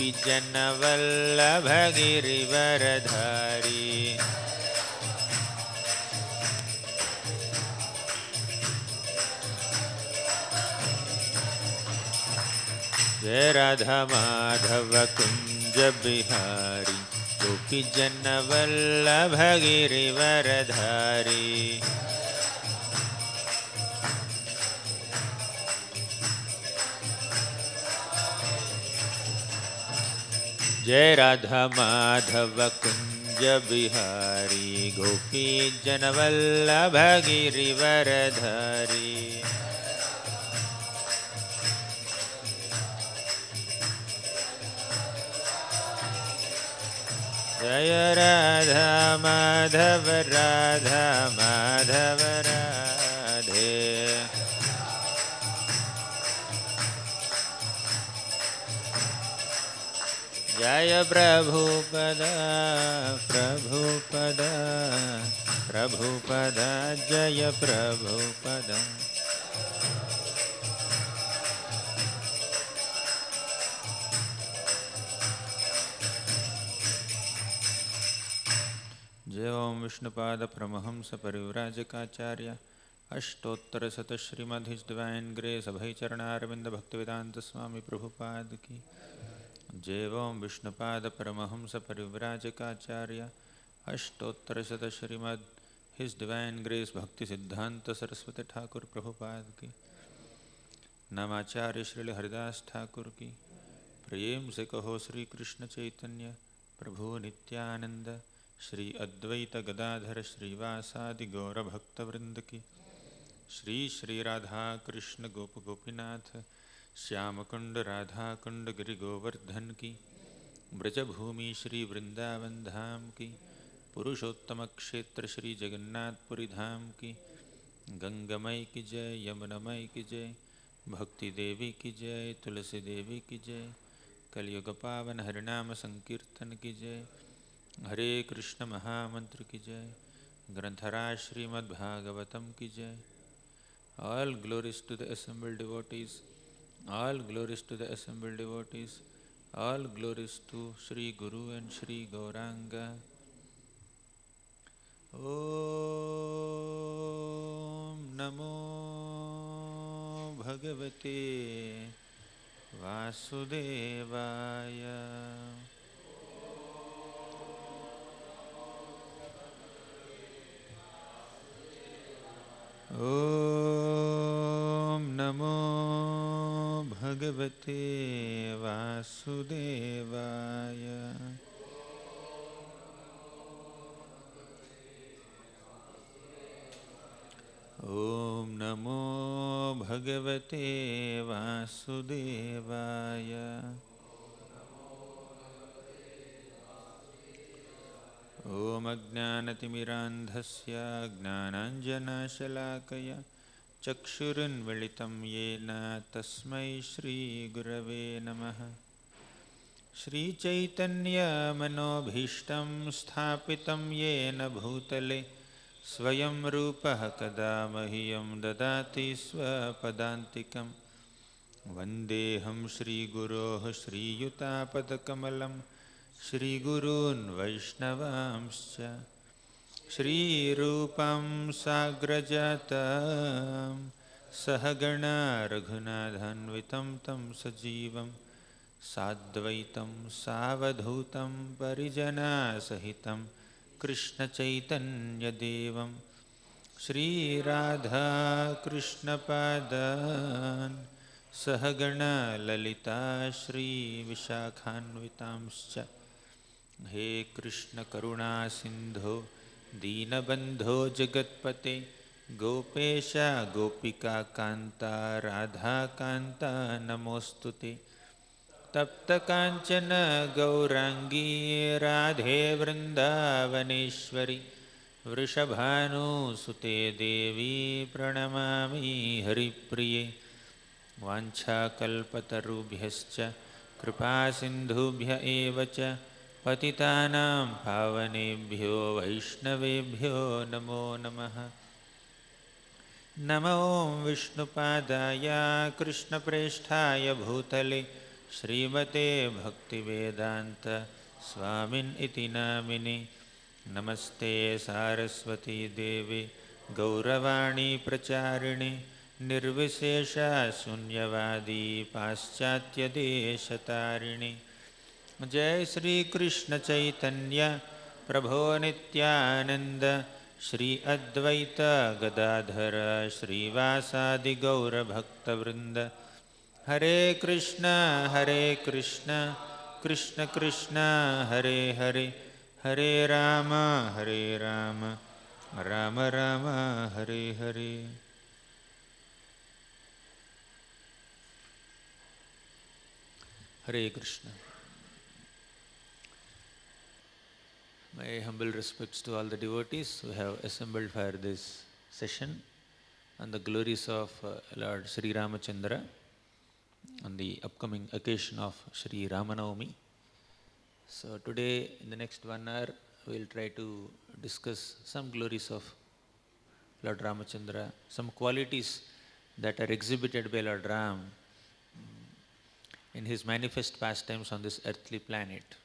गोपीजनवल्लभ गिरिवरधारी। जय राधा माधव कुंज बिहारी, गोपीजनवल्लभ गिरिवरधारी। जय राधा माधव कुंज बिहारी, गोपीजनवल्लभ गिरिवरधारी। जय राधा माधव राधा माधव राधे। जय प्रभुपदा प्रभुपदा प्रभुपदा, जय प्रभुपदा। जय ओम विष्णुपाद परमहंस परिव्राजकाचार्य अष्टोत्तर शत श्रीमद् हिज डिवाइन ग्रेस अभय चरणारविंद भक्तिवेदांत स्वामी प्रभुपाद की जय। ओम विष्णुपाद परमहंस परिव्राजकाचार्य अष्टोत्तर शत श्रीमद् हिज डिवाइन ग्रेस भक्ति सिद्धांत सरस्वती ठाकुर प्रभुपाद की। नमाचार्य श्री हरिदास ठाकुर की। प्रेम से कहो श्री कृष्ण चैतन्य प्रभु नित्यानंद श्री अद्वैत गदाधर श्रीवासादि गौर भक्तवृंद की। श्री श्री राधा कृष्ण गोप गोपीनाथ श्याम कुंड राधा कुंड गिरि गोवर्धन की। ब्रजभूमि श्री वृंदावन धाम की। पुरुषोत्तम क्षेत्र श्री जगन्नाथपुरी धाम की। गंगामय की जय, यमुनामय की जय, भक्ति देवी की जय, तुलसी देवी की जय, कलयुग पावन हरिनाम संकीर्तन की जय, हरे कृष्ण महामंत्र की जय, ग्रंथराज श्रीमद्भागवतम की जय। All glories to the assembled devotees, all glories to the assembled devotees, all glories to Shri Guru and Shri Gauranga. Om Namo Bhagavate Vasudevaya. Om Namo Bhagavate Vasudevaya. Om Namo Bhagavate Vasudevaya. Om Ajnanatimmirandhasya Jnananjanashalakaya Chakshurunmilitam Yena Tasmai Shri Gurave Namaha. Shri Chaitanya Manobhishtam Sthapitam Yena Bhutale Swayam Rupaha Kada Mahyam Dadati Swapadantikam. Vandeham Shri Guroh Shri Yutapadakamalam Shri Gurun Vaishnavamscha. Shri Rupam Sagrajatam Sahagana Raghunathanvitam Tam Sajivam Sadvaitam Savadhutam Parijana Sahitam Krishna Chaitanya Devam. Shri Radha Krishna Padan Sahagana Lalita Shri Vishakhanvitamscha. He Krishna Karuna Sindho Deenabandho Jagatpate Gopesha Gopika Kanta Radha Kanta Namostute. Tapta Kanchana Gaurangi Radhe Vrindavaneshwari Vrishabhanu Sute Devi Pranamami Haripriye. Vancha kalpatarubhyascha kripa sindhubhya evacha patitanam pavanebhyo vaishnavebhyo namo namaha. Namo Vishnupadaya Krishna Presthaya Bhutale श्रीमते भक्तिवेदांत स्वामिन् इति नामिने। नमस्ते सारस्वती देवे गौरवाणी प्रचारिणे निर्विशेष शून्यवादी पाश्चात्यदेशतारिणे। जय श्री कृष्ण चैतन्य प्रभो नित्यानंद श्री अद्वैत गदाधर श्रीवासादि गौरभक्तवृंद। हरे कृष्ण कृष्ण कृष्ण हरे हरे, हरे राम राम राम हरे हरे। हरे Krishna. My humble respects to all the devotees who have assembled for this session on the glories of Lord Sri Ramachandra on the upcoming occasion of Sri Ramanavami. So today, in the next 1 hour, we will try to discuss some glories of Lord Ramachandra, some qualities that are exhibited by Lord Ram in his manifest pastimes on this earthly planet.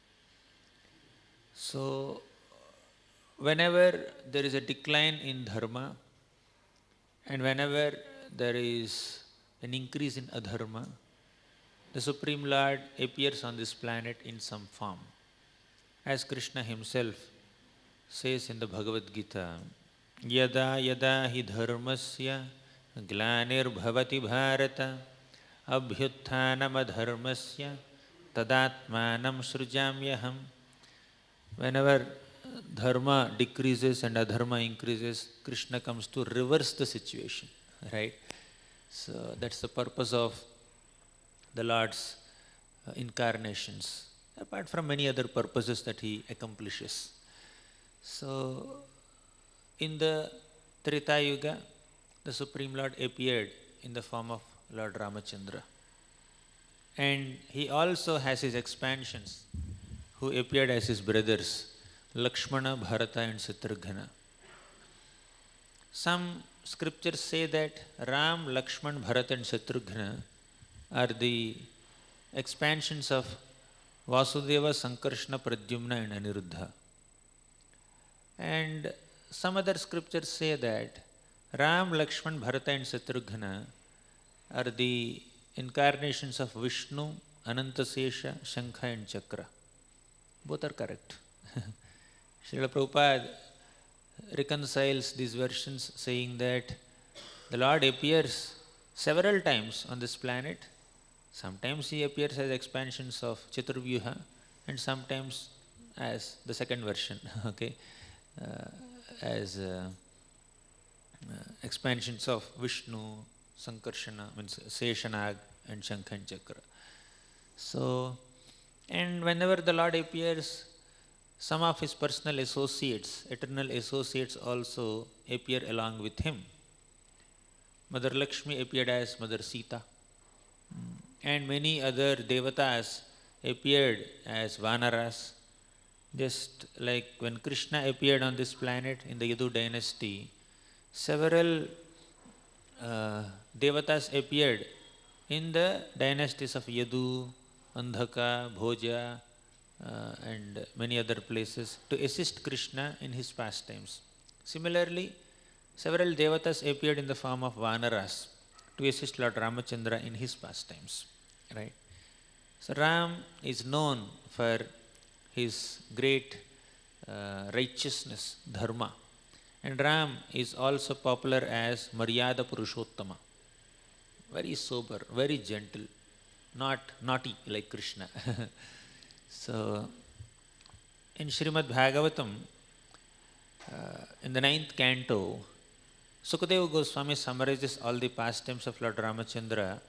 So, whenever there is a decline in dharma and whenever there is an increase in adharma, the Supreme Lord appears on this planet in some form. As Krishna himself says in the Bhagavad Gita, Yada yada hi dharmasya glanir bhavati bharata abhyutthanam adharmasya tadatmanam srujamyaham. Whenever dharma decreases and adharma increases, Krishna comes to reverse the situation, right? So that's the purpose of the Lord's incarnations, apart from many other purposes that he accomplishes. So, in the Treta Yuga, the Supreme Lord appeared in the form of Lord Ramachandra. And he also has his expansions, who appeared as his brothers, Lakshmana, Bharata and Shatrugna. Some scriptures say that Ram, Lakshman, Bharata and Shatrugna are the expansions of Vasudeva, Sankarshana, Pradyumna and Aniruddha. And some other scriptures say that Ram, Lakshman, Bharata and Shatrugna are the incarnations of Vishnu, Anantasesha, Shankha and Chakra. Both are correct. Srila Prabhupada reconciles these versions saying that the Lord appears several times on this planet. Sometimes he appears as expansions of Chaturvyuha and sometimes as the second version, okay, as expansions of Vishnu, Sankarshana, means Seshanag and Shankha and Chakra. So, and whenever the Lord appears, some of his personal associates, eternal associates also appear along with him. Mother Lakshmi appeared as Mother Sita. And many other devatas appeared as Vanaras. Just like when Krishna appeared on this planet in the Yadu dynasty, several devatas appeared in the dynasties of Yadu, Andhaka, Bhoja and many other places to assist Krishna in his pastimes. Similarly, several devatas appeared in the form of Vanaras to assist Lord Ramachandra in his pastimes. Right? So Ram is known for his great righteousness, dharma. And Ram is also popular as Maryada Purushottama. Very sober, very gentle, not naughty like Krishna. So, in Srimad Bhagavatam, in the 9th canto, Sukadeva Goswami summarizes all the pastimes of Lord Ramachandra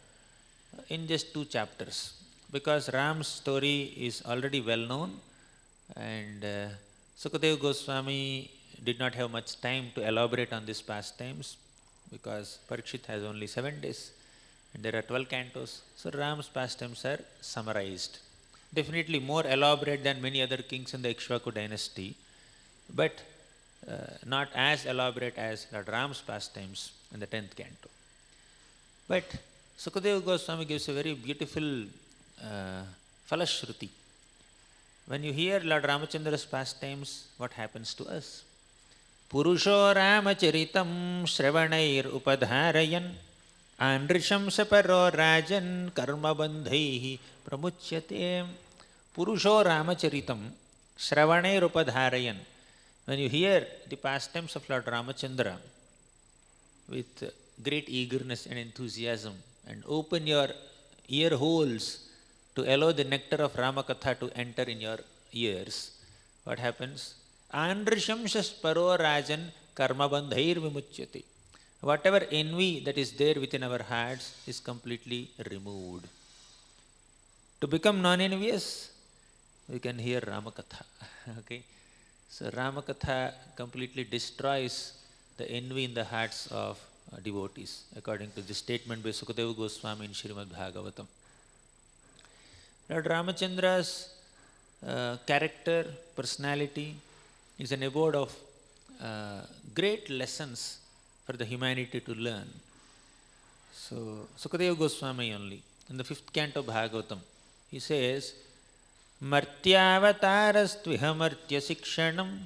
in just 2 chapters, because Ram's story is already well known and Sukadeva Goswami did not have much time to elaborate on these pastimes because Parikshit has only 7 days and there are 12 cantos. So Ram's pastimes are summarized. Definitely more elaborate than many other kings in the Ikshvaku dynasty, but not as elaborate as Lord Ram's pastimes in the 10th canto. But Sukadeva Goswami gives a very beautiful Falashruti. When you hear Lord Ramachandra's pastimes, what happens to us? Purusho Ramacharitam Shravanair Upadharayan Andrishamsa Paro Rajan Karma Bandhaihi Pramuchyate. Purusho Ramacharitam Shravanair Upadharayan. When you hear the pastimes of Lord Ramachandra with great eagerness and enthusiasm and open your ear holes to allow the nectar of Rama Katha to enter in your ears, what happens? Andrishamshas paro rajan karma bandhair vimuchyate. Whatever envy that is there within our hearts is completely removed. To become non-envious, we can hear Rama Katha. Okay? So Rama Katha completely destroys the envy in the hearts of devotees, according to the statement by Sukadeva Goswami in Srimad Bhagavatam. Lord Ramachandra's character, personality is an abode of great lessons for the humanity to learn. So, Sukadeva Goswami only, in the 5th canto of Bhagavatam, he says, Martyavatarastviha martya sikshanam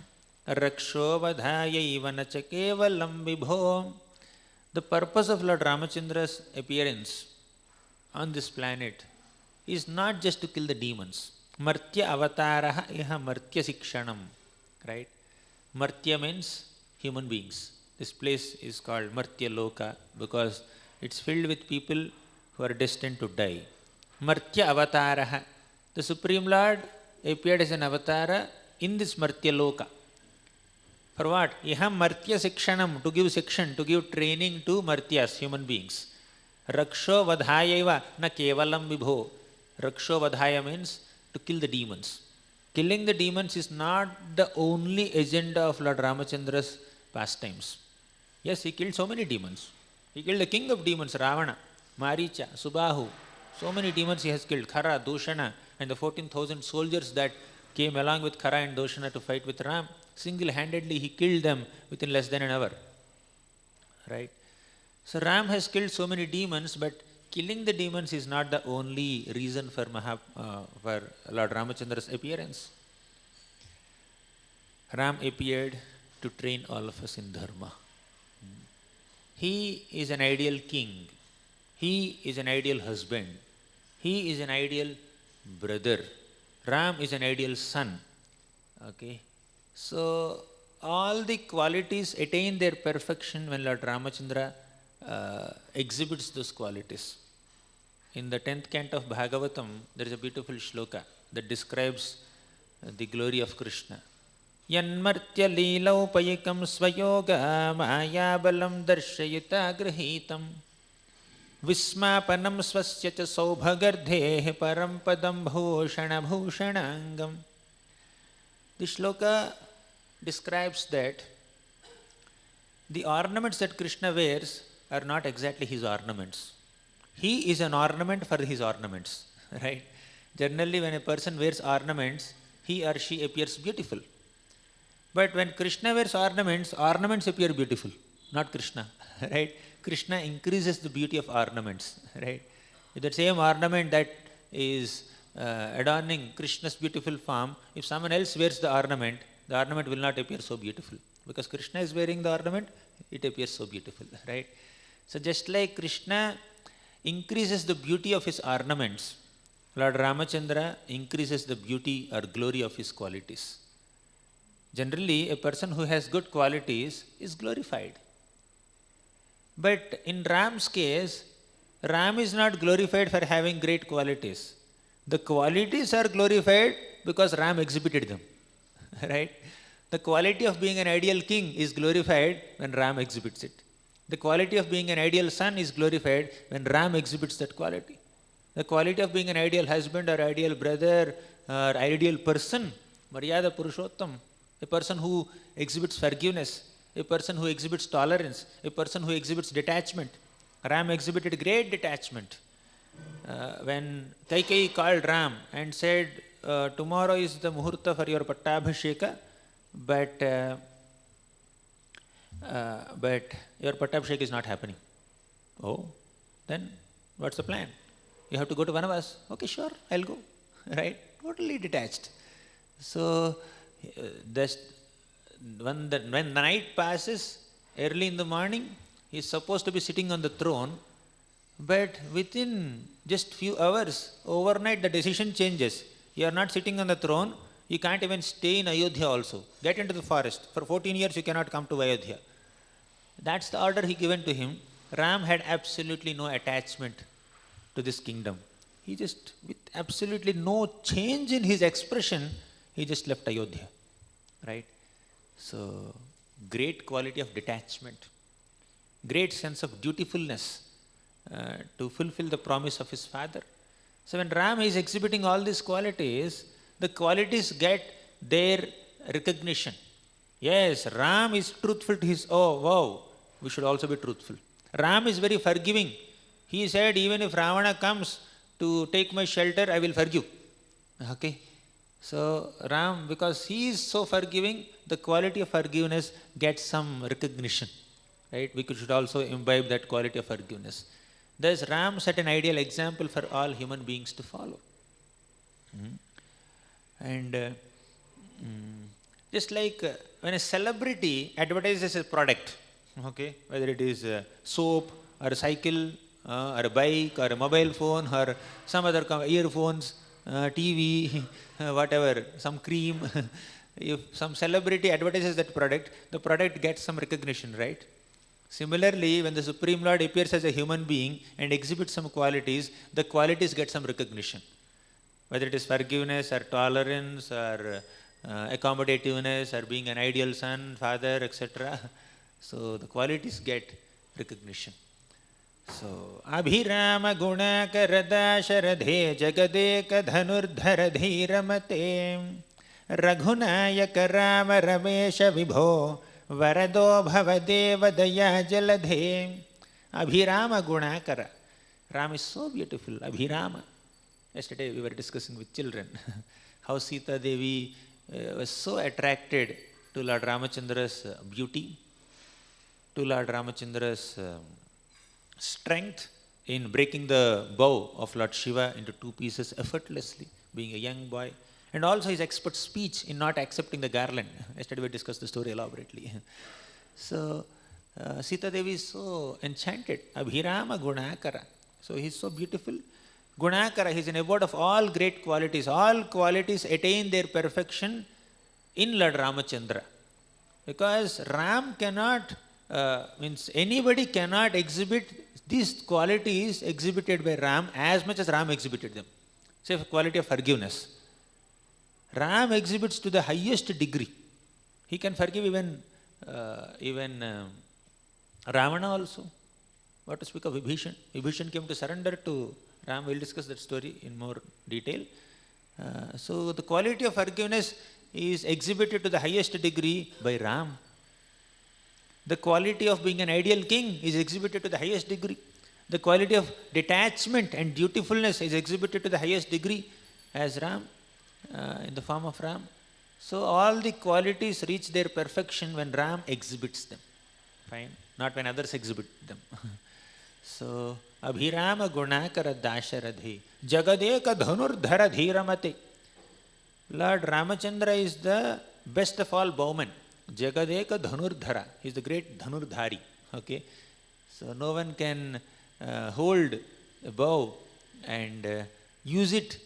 raksho vadhayaiva nacha kevalam vibho. The purpose of Lord Ramachandra's appearance on this planet is not just to kill the demons. Martya avataraha iha martya sikshanam. Right? Martya means human beings. This place is called Martya Loka because it's filled with people who are destined to die. Martya avataraha. The Supreme Lord appeared as an avatara in this Martya Loka. For what? Iha Martya Sikshanam, to give section, to give training to Martyas, human beings. Raksho vadhayaiva na kevalam vibho. Raksho vadhaya means to kill the demons. Killing the demons is not the only agenda of Lord Ramachandra's pastimes. Yes, he killed so many demons. He killed the king of demons, Ravana, Maricha, Subahu. So many demons he has killed, Khara, Doshana, and the 14,000 soldiers that came along with Khara and Doshana to fight with Ram. Single-handedly he killed them within less than an hour. Right? So Ram has killed so many demons, but killing the demons is not the only reason for Lord Ramachandra's appearance. Ram appeared to train all of us in dharma. He is an ideal king. He is an ideal husband. He is an ideal brother. Ram is an ideal son. Okay. So all the qualities attain their perfection when Lord Ramachandra exhibits those qualities. In the 10th canto of Bhagavatam, there is a beautiful shloka that describes the glory of Krishna. Yanmartya leelau payikam svayoga mayabalam darshayita grahitam vismapanam swasya cha saubhagardhe parampadam bhushana bhushanangam. The shloka describes that the ornaments that Krishna wears are not exactly his ornaments. He is an ornament for his ornaments, right? Generally, when a person wears ornaments, he or she appears beautiful. But when Krishna wears ornaments, ornaments appear beautiful, not Krishna, right? Krishna increases the beauty of ornaments, right? With that same ornament that is adorning Krishna's beautiful form, if someone else wears the ornament will not appear so beautiful. Because Krishna is wearing the ornament, it appears so beautiful, right? So just like Krishna increases the beauty of his ornaments, Lord Ramachandra increases the beauty or glory of his qualities. Generally, a person who has good qualities is glorified. But in Ram's case, Ram is not glorified for having great qualities. The qualities are glorified because Ram exhibited them, right? The quality of being an ideal king is glorified when Ram exhibits it. The quality of being an ideal son is glorified when Ram exhibits that quality. The quality of being an ideal husband or ideal brother or ideal person, Maryada Purushottam, a person who exhibits forgiveness, a person who exhibits tolerance, a person who exhibits detachment. Ram exhibited great detachment. When Kaikeyi called Ram and said, tomorrow is the muhurta for your Pattabhisheka, but your Pattabhishek is not happening. Oh, then what's the plan? you have to go to Vanavas. Okay, sure, I'll go. Right? Totally detached. So, when the night passes, early in the morning, he is supposed to be sitting on the throne, but within just few hours, overnight the decision changes. You are not sitting on the throne, you can't even stay in Ayodhya also. Get into the forest. For 14 years you cannot come to Ayodhya. That's the order he given to him. Ram had absolutely no attachment to this kingdom. He just, with absolutely no change in his expression, he just left Ayodhya. Right? So, great quality of detachment, great sense of dutifulness to fulfill the promise of his father. So, when Ram is exhibiting all these qualities, the qualities get their recognition. Yes, Ram is truthful to his, oh wow, we should also be truthful. Ram is very forgiving. He said, even if Ravana comes to take my shelter, I will forgive. Okay. So, Ram, because he is so forgiving, the quality of forgiveness gets some recognition. Right? We should also imbibe that quality of forgiveness. Thus, Ram set an ideal example for all human beings to follow. And just like when a celebrity advertises a product, okay, whether it is soap or a cycle or a bike or a mobile phone or some other earphones, TV, whatever, some cream, if some celebrity advertises that product, the product gets some recognition, right? Similarly, when the Supreme Lord appears as a human being and exhibits some qualities, the qualities get some recognition. Whether it is forgiveness or tolerance or accommodativeness or being an ideal son, father, etc. So the qualities get recognition. So, Abhirama Gunakara Dasharadhe Jagadeka Dhanurdhara Dhiramate Raghunayaka Rama Ramesha Vibho Varado Bhavadeva Daya Jaladhe. Abhirama Gunakara. Ram is so beautiful. Abhirama. Yesterday we were discussing with children how Sita Devi was so attracted to Lord Ramachandra's beauty, to Lord Ramachandra's strength in breaking the bow of Lord Shiva into two pieces effortlessly, being a young boy, and also his expert speech in not accepting the garland. Yesterday we discussed the story elaborately. So, Sita Devi is so enchanted. Abhirama Gunakara. So, he is so beautiful. Gunakara, he is an abode of all great qualities. All qualities attain their perfection in Lord Ramachandra. Because Ram cannot, means anybody cannot exhibit these qualities exhibited by Ram as much as Ram exhibited them. Say, quality of forgiveness. Ram exhibits to the highest degree. He can forgive even Ravana also. What to speak of Vibhishan? Vibhishan came to surrender to Ram. We'll discuss that story in more detail. So the quality of forgiveness is exhibited to the highest degree by Ram. The quality of being an ideal king is exhibited to the highest degree. The quality of detachment and dutifulness is exhibited to the highest degree as Ram, in the form of Ram. So all the qualities reach their perfection when Ram exhibits them. Fine? Not when others exhibit them. So, Abhirama Gunakara Dasharadhi Jagadeka Dhanurdhara Dhiramate. Lord Ramachandra is the best of all bowmen. Jagadeka Dhanurdhara. He is the great Dhanurdhari. Okay? So, no one can hold a bow and use it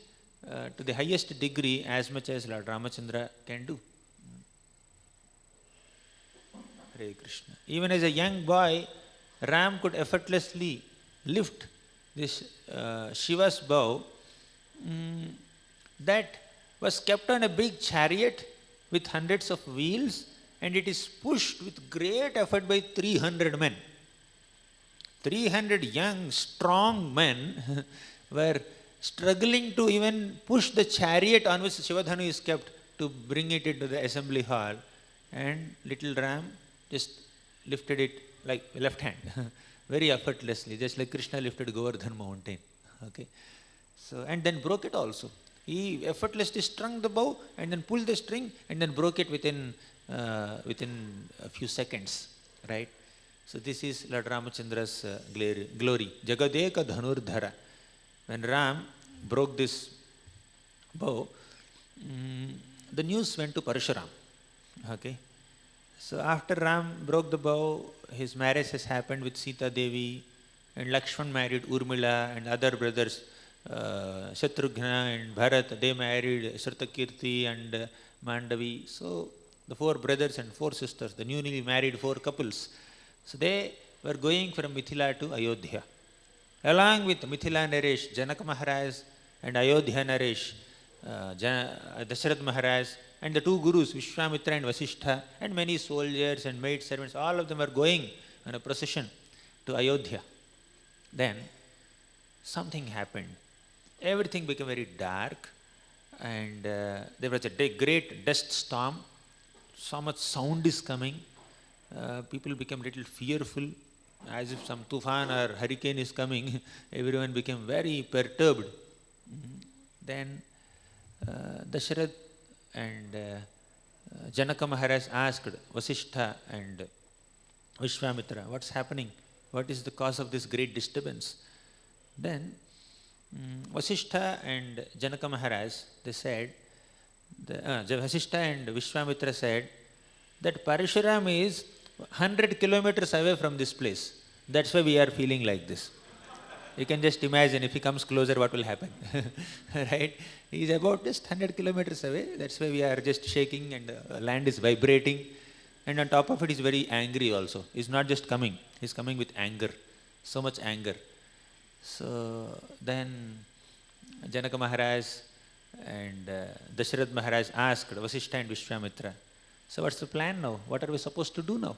to the highest degree as much as Lord Ramachandra can do. Hare Krishna. Even as a young boy, Ram could effortlessly lift this Shiva's bow that was kept on a big chariot with hundreds of wheels, and it is pushed with great effort by 300 men. 300 young, strong men were struggling to even push the chariot on which Shivadhanu is kept to bring it into the assembly hall, and little Ram just lifted it like left hand, very effortlessly, just like Krishna lifted Govardhan mountain. Okay, so and then broke it also. He effortlessly strung the bow and then pulled the string and then broke it within a few seconds. Right. So this is Lord Ramachandra's glory. Jagadeka Dhanurdhara. when Ram broke this bow, the news went to Parshuram. Okay. So after Ram broke the bow, his marriage has happened with Sita Devi, and Lakshman married Urmila, and other brothers, Shatrughna and Bharat, they married Shrutakirti and Mandavi. So the 4 brothers and 4 sisters, the newly married 4 couples, so they were going from Mithila to Ayodhya. Along with Mithila Naresh, Janaka Maharaj, and Ayodhya Naresh, Dasharath Maharaj, and the 2 gurus, Vishwamitra and Vasishtha, and many soldiers and maid servants, all of them were going on a procession to Ayodhya. Then something happened. Everything became very dark, and there was a great dust storm. So much sound is coming. People became little fearful, as if some tufan or hurricane is coming. Everyone became very perturbed. Then Dasharath and Janaka Maharaj asked Vasishtha and Vishwamitra, what's happening? What is the cause of this great disturbance? Then Vasishtha and Janaka Maharaj, they said, Vasishtha and Vishwamitra said that Parshuram is 100 kilometers away from this place. That's why we are feeling like this. You can just imagine if he comes closer, what will happen. Right? He is about just 100 kilometers away. That's why we are just shaking and land is vibrating. And on top of it, he is very angry also. He is not just coming. He is coming with anger. So much anger. So then Janaka Maharaj and Dasharath Maharaj asked Vasishtha and Vishwamitra, so what's the plan now? What are we supposed to do now?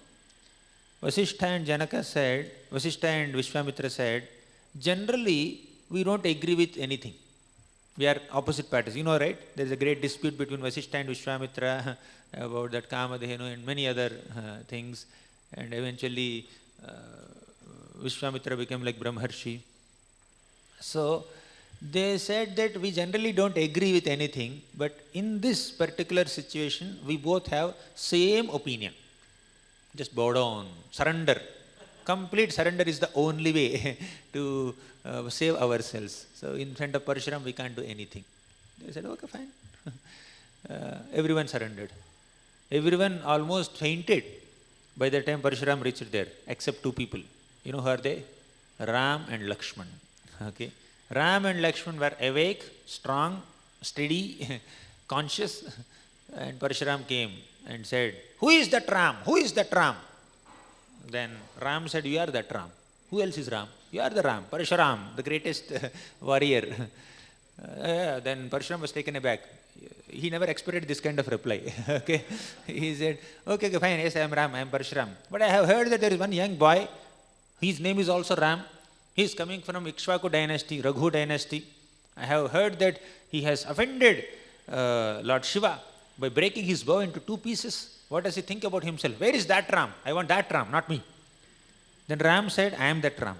Vasishtha and Vishwamitra said, generally, we don't agree with anything. We are opposite parties. You know, right? There is a great dispute between Vasishtha and Vishwamitra about that Kamadhenu and many other things. And eventually, Vishwamitra became like Brahmarshi. So, they said that we generally don't agree with anything, but in this particular situation, we both have same opinion. Just bow down, surrender. Complete surrender is the only way to save ourselves. So in front of Parshuram, we can't do anything. They said, okay, fine. Everyone surrendered. Everyone almost fainted by the time Parshuram reached there, except 2 people. You know who are they? Ram and Lakshman. Okay. Ram and Lakshman were awake, strong, steady, conscious, and Parshuram came and said, who is that Ram? Who is that Ram? Then Ram said, you are that Ram. Who else is Ram? You are the Ram, Parshuram, the greatest warrior. Then Parshuram was taken aback. He never expected this kind of reply. Okay. He said, okay, fine, yes, I am Ram, I am Parshuram. But I have heard that there is one young boy, his name is also Ram. He is coming from Ikshvaku dynasty, Raghu dynasty. I have heard that he has offended Lord Shiva by breaking his bow into 2 pieces. What does he think about himself? Where is that Ram? I want that Ram, not me. Then Ram said, I am that Ram.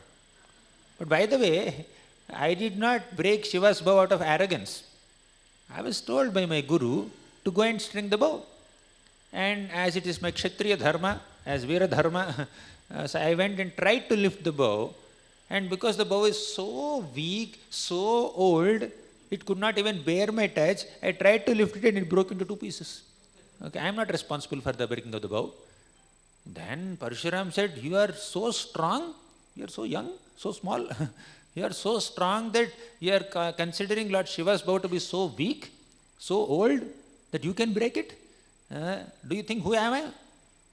But by the way, I did not break Shiva's bow out of arrogance. I was told by my guru to go and string the bow. And as it is my Kshatriya dharma, as Veera dharma, so I went and tried to lift the bow. And because the bow is so weak, so old, it could not even bear my touch, I tried to lift it and it broke into 2 pieces. Okay, I am not responsible for the breaking of the bow. Then Parshuram said, you are so strong, you are so young, so small. You are so strong that you are considering Lord Shiva's bow to be so weak, so old, that you can break it. Do you think who am I?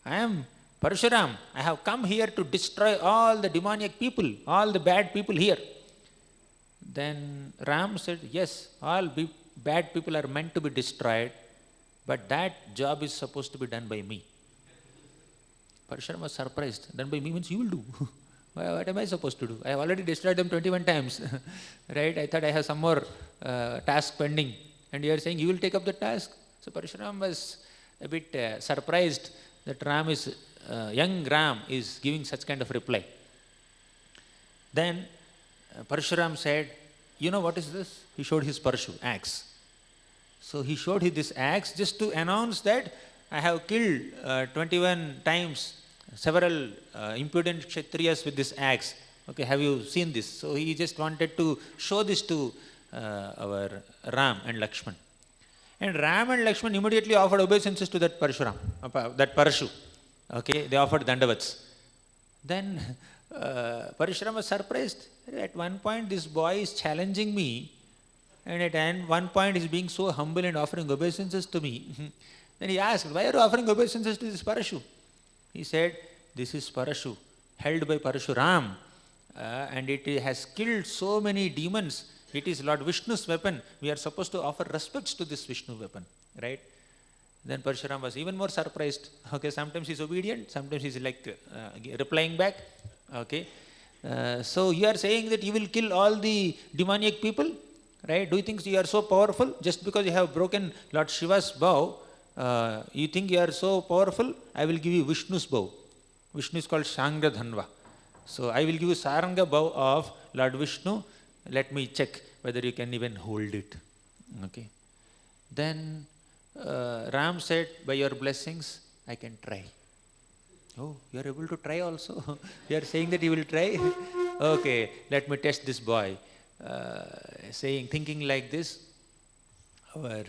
I am Parshuram. I have come here to destroy all the demoniac people, all the bad people here. Then Ram said, yes, all bad people are meant to be destroyed, but that job is supposed to be done by me. Parshuram was surprised. Done by me means you will do. What am I supposed to do? I have already destroyed them 21 times. Right? I thought I have some more task pending. And you are saying you will take up the task. So Parshuram was a bit surprised that young Ram is giving such kind of reply. Then Parshuram said, you know what is this? He showed his Parshu, axe. So he showed this axe just to announce that I have killed 21 times several impudent Kshatriyas with this axe. Okay, have you seen this? So he just wanted to show this to our Ram and Lakshman. And Ram and Lakshman immediately offered obeisances to that Parshuram, that Parashu. Okay, they offered dandavats. Then Parshuram was surprised. At one point this boy is challenging me, and at one point he's being so humble and offering obeisances to me. Then he asked, why are you offering obeisances to this Parashu? He said, this is Parashu, held by Parshuram, and it has killed so many demons. It is Lord Vishnu's weapon. We are supposed to offer respects to this Vishnu weapon, right? Then Parshuram was even more surprised. Okay, sometimes he's obedient, sometimes he's like replying back. Okay, so you are saying that you will kill all the demoniac people, right? Do you think you are so powerful just because you have broken Lord Shiva's bow? You think you are so powerful? I will give you Vishnu's bow. Vishnu is called Shanga Dhanva. So I will give you Saranga bow of Lord Vishnu. Let me check whether you can even hold it. Okay. Then Ram said, by your blessings, I can try. Oh, you are able to try also? You are saying that you will try? Okay, let me test this boy. Thinking like this, our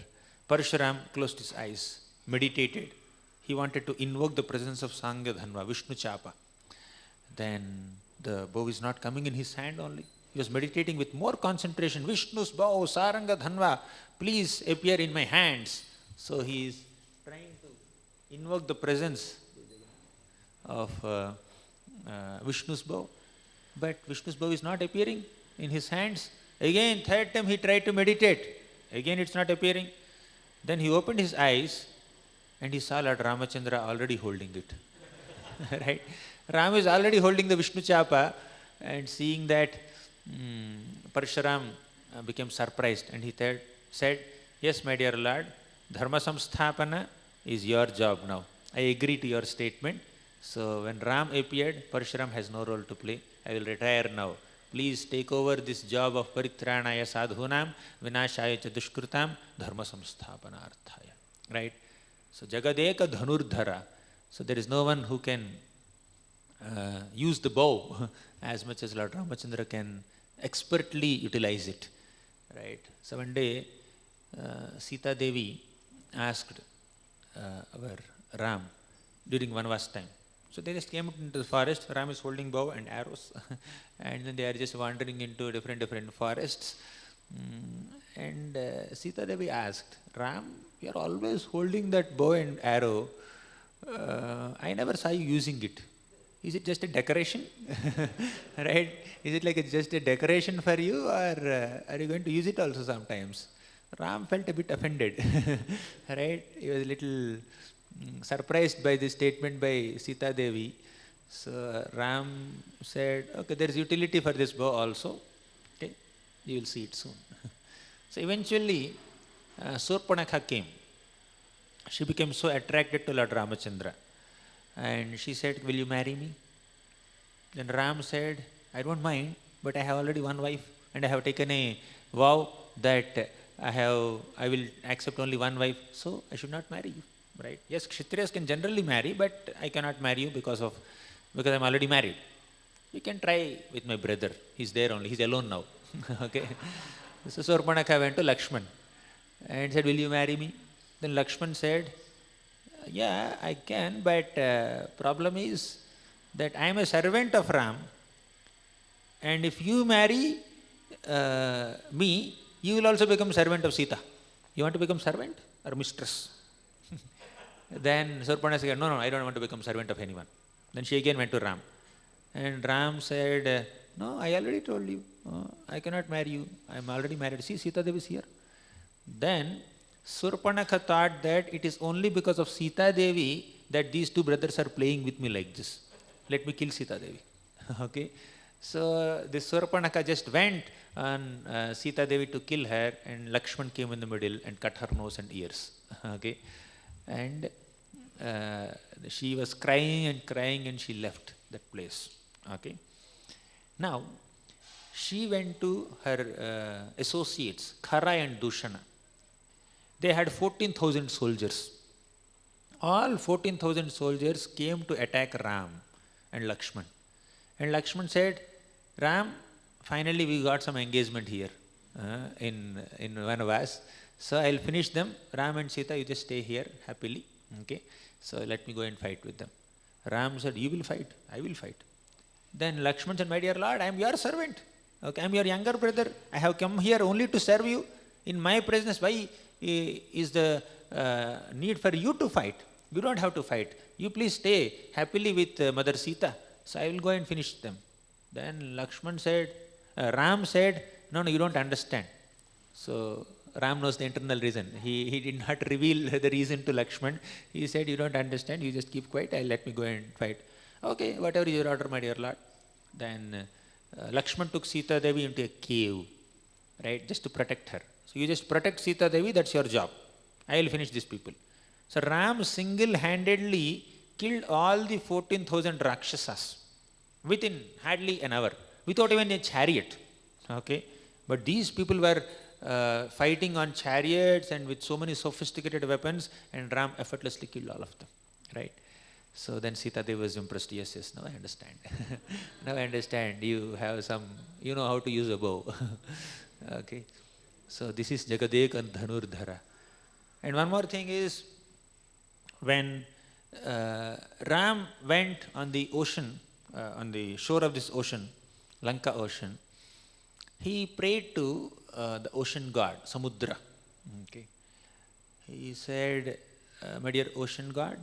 Parshuram closed his eyes, meditated. He wanted to invoke the presence of Sangha Dhanva, Vishnu Chapa. Then the bow is not coming in his hand only. He was meditating with more concentration. Vishnu's bow, Saranga Dhanva, please appear in my hands. So he is trying to invoke the presence of Vishnu's bow. But Vishnu's bow is not appearing in his hands. Again, third time he tried to meditate. Again it's not appearing. Then he opened his eyes and he saw Lord Ramachandra already holding it. Right? Ram is already holding the Vishnu Chapa, and seeing that, Parshuram became surprised, and he said, yes, my dear Lord, Dharma Samsthapana is your job now. I agree to your statement. So when Ram appeared, Parshuram has no role to play. I will retire now. Please take over this job of Paritranaya Sadhunam, Vinashaya cha Dushkrutam, Dharma Samsthapanarthaya. Right? So Jagadeka Dhanurdhara. So there is no one who can use the bow as much as Lord Ramachandra can expertly utilize it. Right? So one day, Sita Devi asked our Ram during Vanvas time. So they just came into the forest. Ram is holding bow and arrows, and then they are just wandering into different forests. And Sita Devi asked, Ram, you are always holding that bow and arrow. I never saw you using it. Is it just a decoration? Right? Is it like just a decoration for you, or are you going to use it also sometimes? Ram felt a bit offended. Right? He was a little surprised by this statement by Sita Devi. So Ram said, okay, there is utility for this bow also. Okay, you will see it soon. So eventually, Surpanakha came. She became so attracted to Lord Ramachandra. And she said, will you marry me? Then Ram said, I don't mind, but I have already one wife, and I have taken a vow that I will accept only one wife, so I should not marry you. Right? Yes, Kshatriyas can generally marry, but I cannot marry you because I'm already married. You can try with my brother. He's there only. He's alone now. Okay. So Surpanakha went to Lakshman and said, will you marry me? Then Lakshman said, yeah, I can, but problem is that I am a servant of Ram, and if you marry me, you will also become servant of Sita. You want to become servant or mistress? Then Surpanakha said, no, I don't want to become servant of anyone. Then she again went to Ram. And Ram said, no, I already told you, I cannot marry you. I am already married. See, Sita Devi is here. Then Surpanakha thought that it is only because of Sita Devi that these two brothers are playing with me like this. Let me kill Sita Devi. Okay. So this Surpanakha just went on Sita Devi to kill her, and Lakshman came in the middle and cut her nose and ears. Okay. And she was crying and she left that place. Okay. Now, she went to her associates, Khara and Dushana. They had 14,000 soldiers. All 14,000 soldiers came to attack Ram and Lakshman. And Lakshman said, Ram, finally we got some engagement here in Vanavas. So I'll finish them. Ram and Sita, you just stay here happily. Okay. So let me go and fight with them. Ram said, you will fight, I will fight. Then Lakshman said, my dear Lord, I am your servant. Okay, I am your younger brother. I have come here only to serve you. In my presence, why is the need for you to fight? You don't have to fight. You please stay happily with Mother Sita. So I will go and finish them. Then Lakshman said, Ram said, no, you don't understand. So Ram knows the internal reason. He did not reveal the reason to Lakshman. He said, you don't understand, you just keep quiet, let me go and fight. Okay, whatever is your order, my dear Lord. Then Lakshman took Sita Devi into a cave, right, just to protect her. So you just protect Sita Devi, that's your job. I will finish these people. So Ram single-handedly killed all the 14,000 Rakshasas within hardly an hour, without even a chariot. Okay, but these people were fighting on chariots and with so many sophisticated weapons, and Ram effortlessly killed all of them, right? So then Sita Devi was impressed. Yes, now I understand. Now I understand. You have some, you know how to use a bow. Okay. So this is Jagadek and Dhanurdhara. And one more thing is, when Ram went on the ocean, on the shore of this ocean, Lanka ocean, he prayed to the ocean god, Samudra. Okay. He said, my dear ocean god,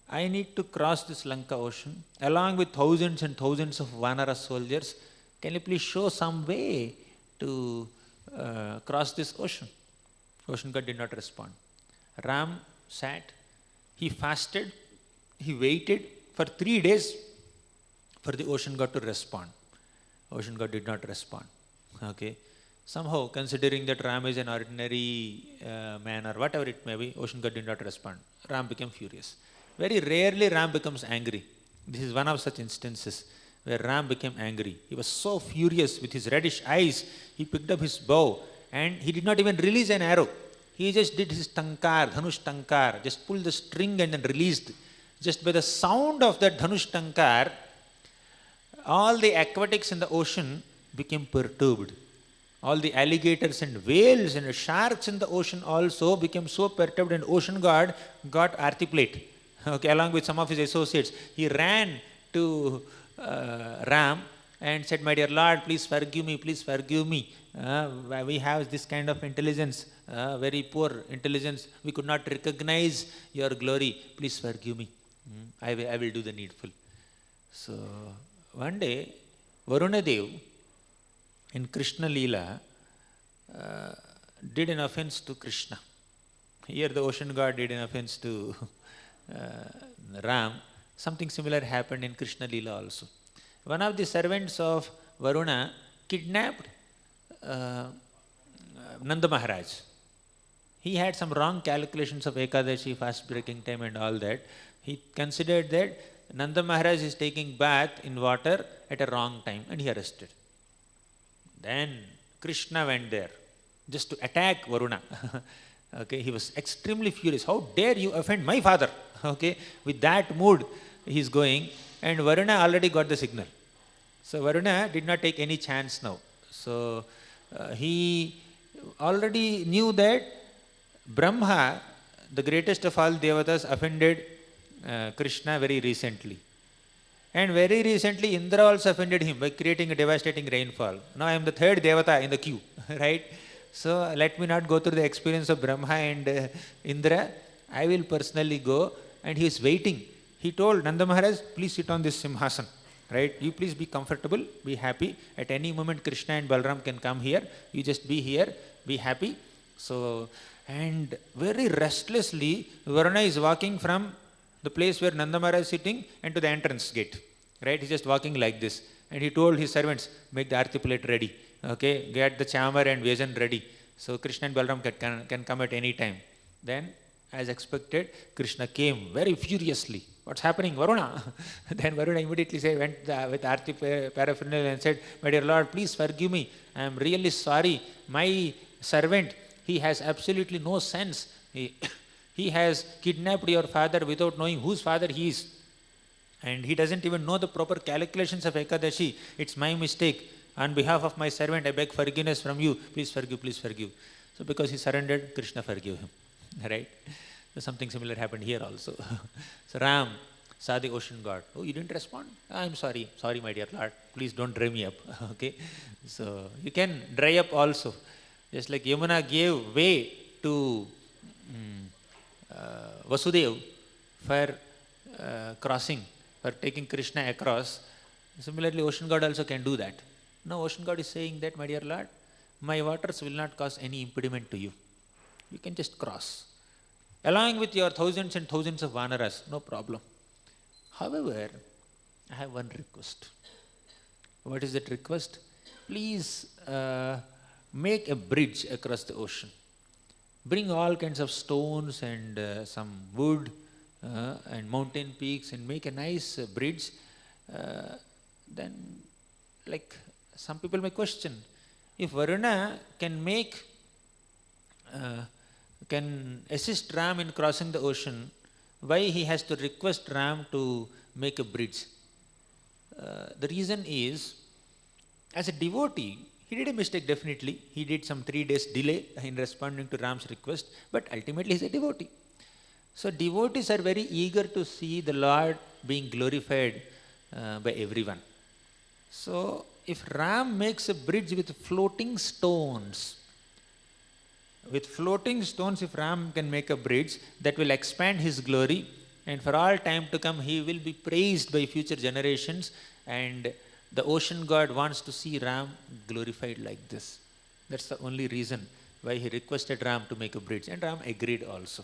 I need to cross this Lanka ocean along with thousands and thousands of Vanara soldiers. Can you please show some way to cross this ocean? Ocean god did not respond. Ram sat, he fasted, he waited for 3 days for the ocean god to respond. Ocean god did not respond. Okay. Somehow, considering that Ram is an ordinary man or whatever it may be, ocean god did not respond. Ram became furious. Very rarely Ram becomes angry. This is one of such instances where Ram became angry. He was so furious with his reddish eyes, he picked up his bow and he did not even release an arrow. He just did his tankar, dhanush tankar, just pulled the string and then released. Just by the sound of that dhanush tankar, all the aquatics in the ocean became perturbed. All the alligators and whales and sharks in the ocean also became so perturbed, and ocean god got arti plate. Okay, along with some of his associates. He ran to Ram and said, my dear Lord, please forgive me, please forgive me. We have this kind of intelligence, very poor intelligence. We could not recognize your glory. Please forgive me. I will do the needful. So, one day, Varuna Dev in Krishna Leela did an offense to Krishna. Here the ocean god did an offense to Ram. Something similar happened in Krishna Leela also. One of the servants of Varuna kidnapped Nanda Maharaj. He had some wrong calculations of Ekadashi, fast breaking time and all that. He considered that Nanda Maharaj is taking bath in water at a wrong time and he arrested. Then Krishna went there just to attack Varuna. Okay, he was extremely furious. How dare you offend my father? Okay, with that mood he is going, and Varuna already got the signal. So Varuna did not take any chance now. So he already knew that Brahma, the greatest of all devatas, offended Krishna very recently. And very recently Indra also offended him by creating a devastating rainfall. Now I am the third devata in the queue, right? So let me not go through the experience of Brahma and Indra. I will personally go. And he is waiting. He told Nanda Maharaj, please sit on this Simhasan, right? You please be comfortable, be happy. At any moment Krishna and Balram can come here. You just be here, be happy. So, and very restlessly, Varuna is walking from the place where Nanda Maharaj is sitting and to the entrance gate, right? He's just walking like this. And he told his servants, make the arti plate ready, okay? Get the chamar and Vyajan ready. So Krishna and Balram can come at any time. Then, as expected, Krishna came very furiously. What's happening, Varuna? Then Varuna immediately went with arti paraphernalia and said, my dear Lord, please forgive me. I am really sorry. My servant, he has absolutely no sense. He has kidnapped your father without knowing whose father he is. and he doesn't even know the proper calculations of Ekadashi. It's my mistake. On behalf of my servant, I beg forgiveness from you. Please forgive, please forgive. So because he surrendered, Krishna forgave him. Right? So something similar happened here also. So Ram saw the ocean god. Oh, you didn't respond? I'm sorry. Sorry, my dear Lord. Please don't dry me up. Okay? So you can dry up also. Just like Yamuna gave way to Vasudev for crossing, for taking Krishna across. Similarly, ocean god also can do that. Now ocean god is saying that, my dear Lord, my waters will not cause any impediment to you. You can just cross. Along with your thousands and thousands of vanaras, no problem. However, I have one request. What is that request? Please make a bridge across the ocean. Bring all kinds of stones and some wood and mountain peaks and make a nice bridge. Then, like some people may question, if Varuna can assist Ram in crossing the ocean, why he has to request Ram to make a bridge? The reason is, as a devotee, he did a mistake definitely. He did some 3 days delay in responding to Ram's request, but ultimately he is a devotee. So devotees are very eager to see the Lord being glorified by everyone. So if Ram makes a bridge with floating stones, if Ram can make a bridge, that will expand his glory, and for all time to come he will be praised by future generations, and the ocean god wants to see Ram glorified like this. That's the only reason why he requested Ram to make a bridge, and Ram agreed also.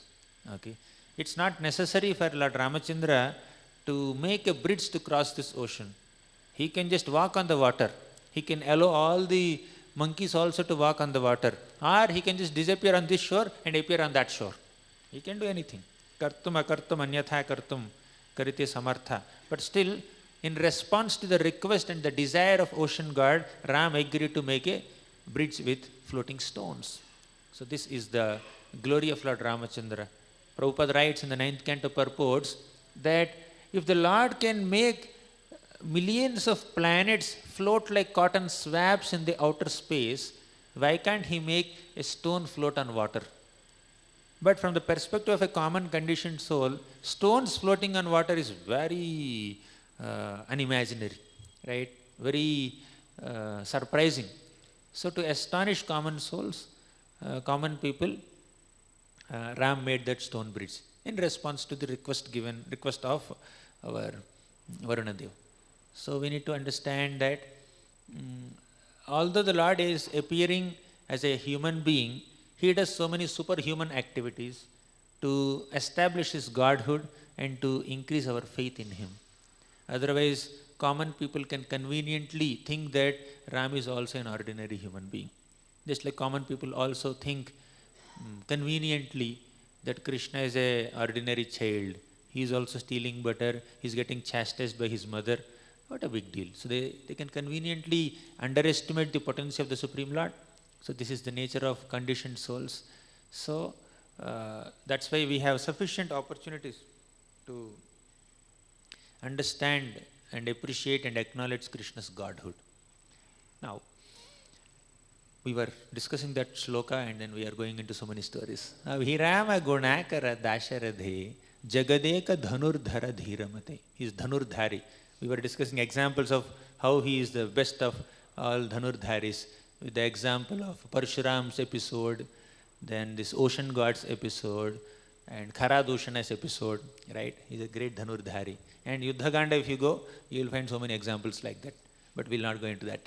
Okay, it's not necessary for Lord Ramachandra to make a bridge to cross this ocean. He can just walk on the water. He can allow all the monkeys also to walk on the water, or he can just disappear on this shore and appear on that shore. He can do anything. Kartum akartum anyatha kartum karite samartha. But still, in response to the request and the desire of ocean god, Ram agreed to make a bridge with floating stones. So this is the glory of Lord Ramachandra. Prabhupada writes in the 9th canto purports that if the Lord can make millions of planets float like cotton swabs in the outer space, why can't he make a stone float on water? But from the perspective of a common conditioned soul, stones floating on water is very unimaginary, right? Very surprising. So to astonish common souls, common people, Ram made that stone bridge in response to the request of our Varunadev. So we need to understand that although the Lord is appearing as a human being, he does so many superhuman activities to establish his godhood and to increase our faith in him. Otherwise, common people can conveniently think that Ram is also an ordinary human being. Just like common people also think conveniently that Krishna is an ordinary child. He is also stealing butter. He is getting chastised by his mother. What a big deal. So they can conveniently underestimate the potency of the Supreme Lord. So this is the nature of conditioned souls. So that's why we have sufficient opportunities to understand and appreciate and acknowledge Krishna's godhood. Now, we were discussing that shloka and then we are going into so many stories. Virama gunakara dasharadhe jagadeka dhanurdhara dhiramate. He is dhanurdhari. We were discussing examples of how he is the best of all dhanurdharis, with the example of Parshuram's episode, then this ocean god's episode, and Kharadushana's episode, right? He's a great dhanurdhari. And Yuddhaganda, if you go, you will find so many examples like that. But we'll not go into that.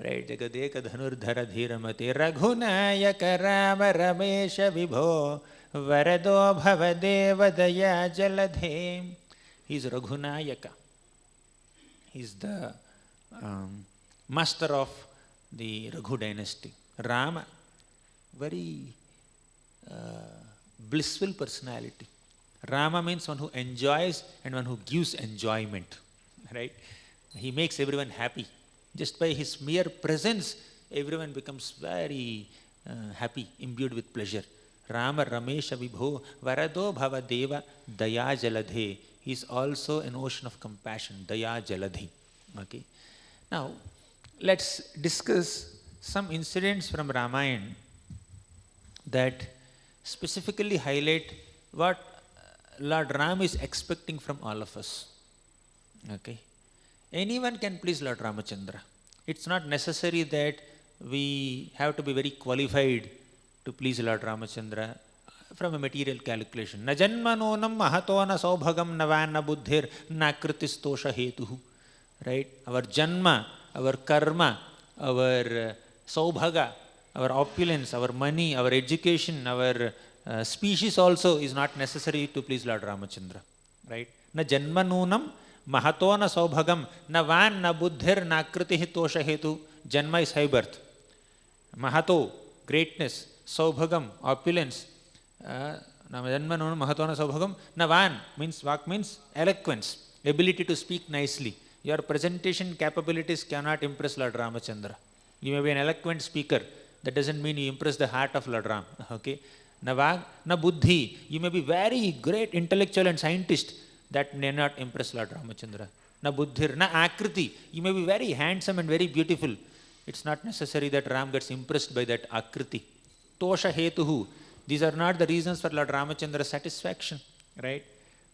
Right? Jagadeka dhanurdhara dhiramate raghunayaka rama ramesha vibho varado bhavadeva daya jaladhe. He is Raghunayaka. He is the master of the Raghu dynasty. Rama, very blissful personality. Rama means one who enjoys and one who gives enjoyment, right? He makes everyone happy. Just by his mere presence, everyone becomes very happy, imbued with pleasure. Rama Ramesha Vibho Varado Bhava Deva Daya Jaladhe. He he is also an ocean of compassion, Daya Jaladhi. Okay. Now, let's discuss some incidents from Ramayana that specifically highlight what Lord Ram is expecting from all of us. Okay. Anyone can please Lord Ramachandra. It's not necessary that we have to be very qualified to please Lord Ramachandra from a material calculation. Na janmanonam mahato na saubhagam navan na buddhir na kritistosha hetuhu. Right? Our janma, our karma, our saubhaga, our opulence, our money, our education, our species also is not necessary to please Lord Ramachandra. Right? Na janmanonam mahato na saubhagam navan na buddhir na kritihi tosha hetu. Janma is high birth. Mahato, greatness. Saubhagam, opulence. Janmanonam mahato na saubhagam. Navan means, vak means eloquence, ability to speak nicely. Your presentation capabilities cannot impress Lord Ramachandra. You may be an eloquent speaker. That doesn't mean you impress the heart of Lord Ram. Okay? Na buddhi. You may be very great intellectual and scientist. That may not impress Lord Ramachandra. Na buddhir, na akriti. You may be very handsome and very beautiful. It's not necessary that Ram gets impressed by that akriti. Tosha hetuhu. These are not the reasons for Lord Ramachandra's satisfaction. Right?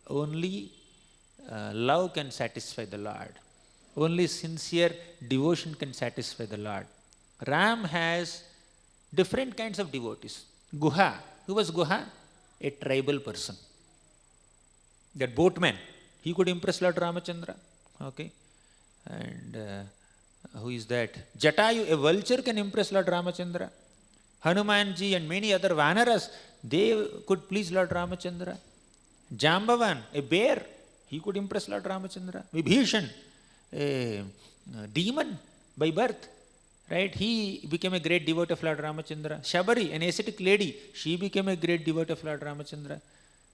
Only love can satisfy the Lord. Only sincere devotion can satisfy the Lord. Ram has different kinds of devotees. Guha. Who was Guha? A tribal person. That boatman. He could impress Lord Ramachandra. Okay. And who is that? Jatayu, a vulture, can impress Lord Ramachandra. Hanumanji and many other Vanaras, they could please Lord Ramachandra. Jambavan, a bear, he could impress Lord Ramachandra. Vibhishan, a demon by birth, right? He became a great devotee of Lord Ramachandra. Shabari, an ascetic lady, she became a great devotee of Lord Ramachandra.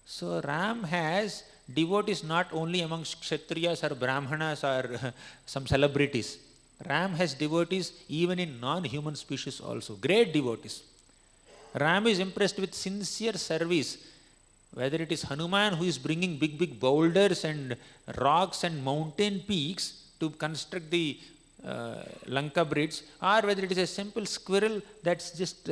So Ram has devotees not only amongst Kshatriyas or Brahmanas or some celebrities. Ram has devotees even in non-human species also. Great devotees. Ram is impressed with sincere service. Whether it is Hanuman who is bringing big boulders and rocks and mountain peaks to construct the Lanka bridge, or whether it is a simple squirrel that's just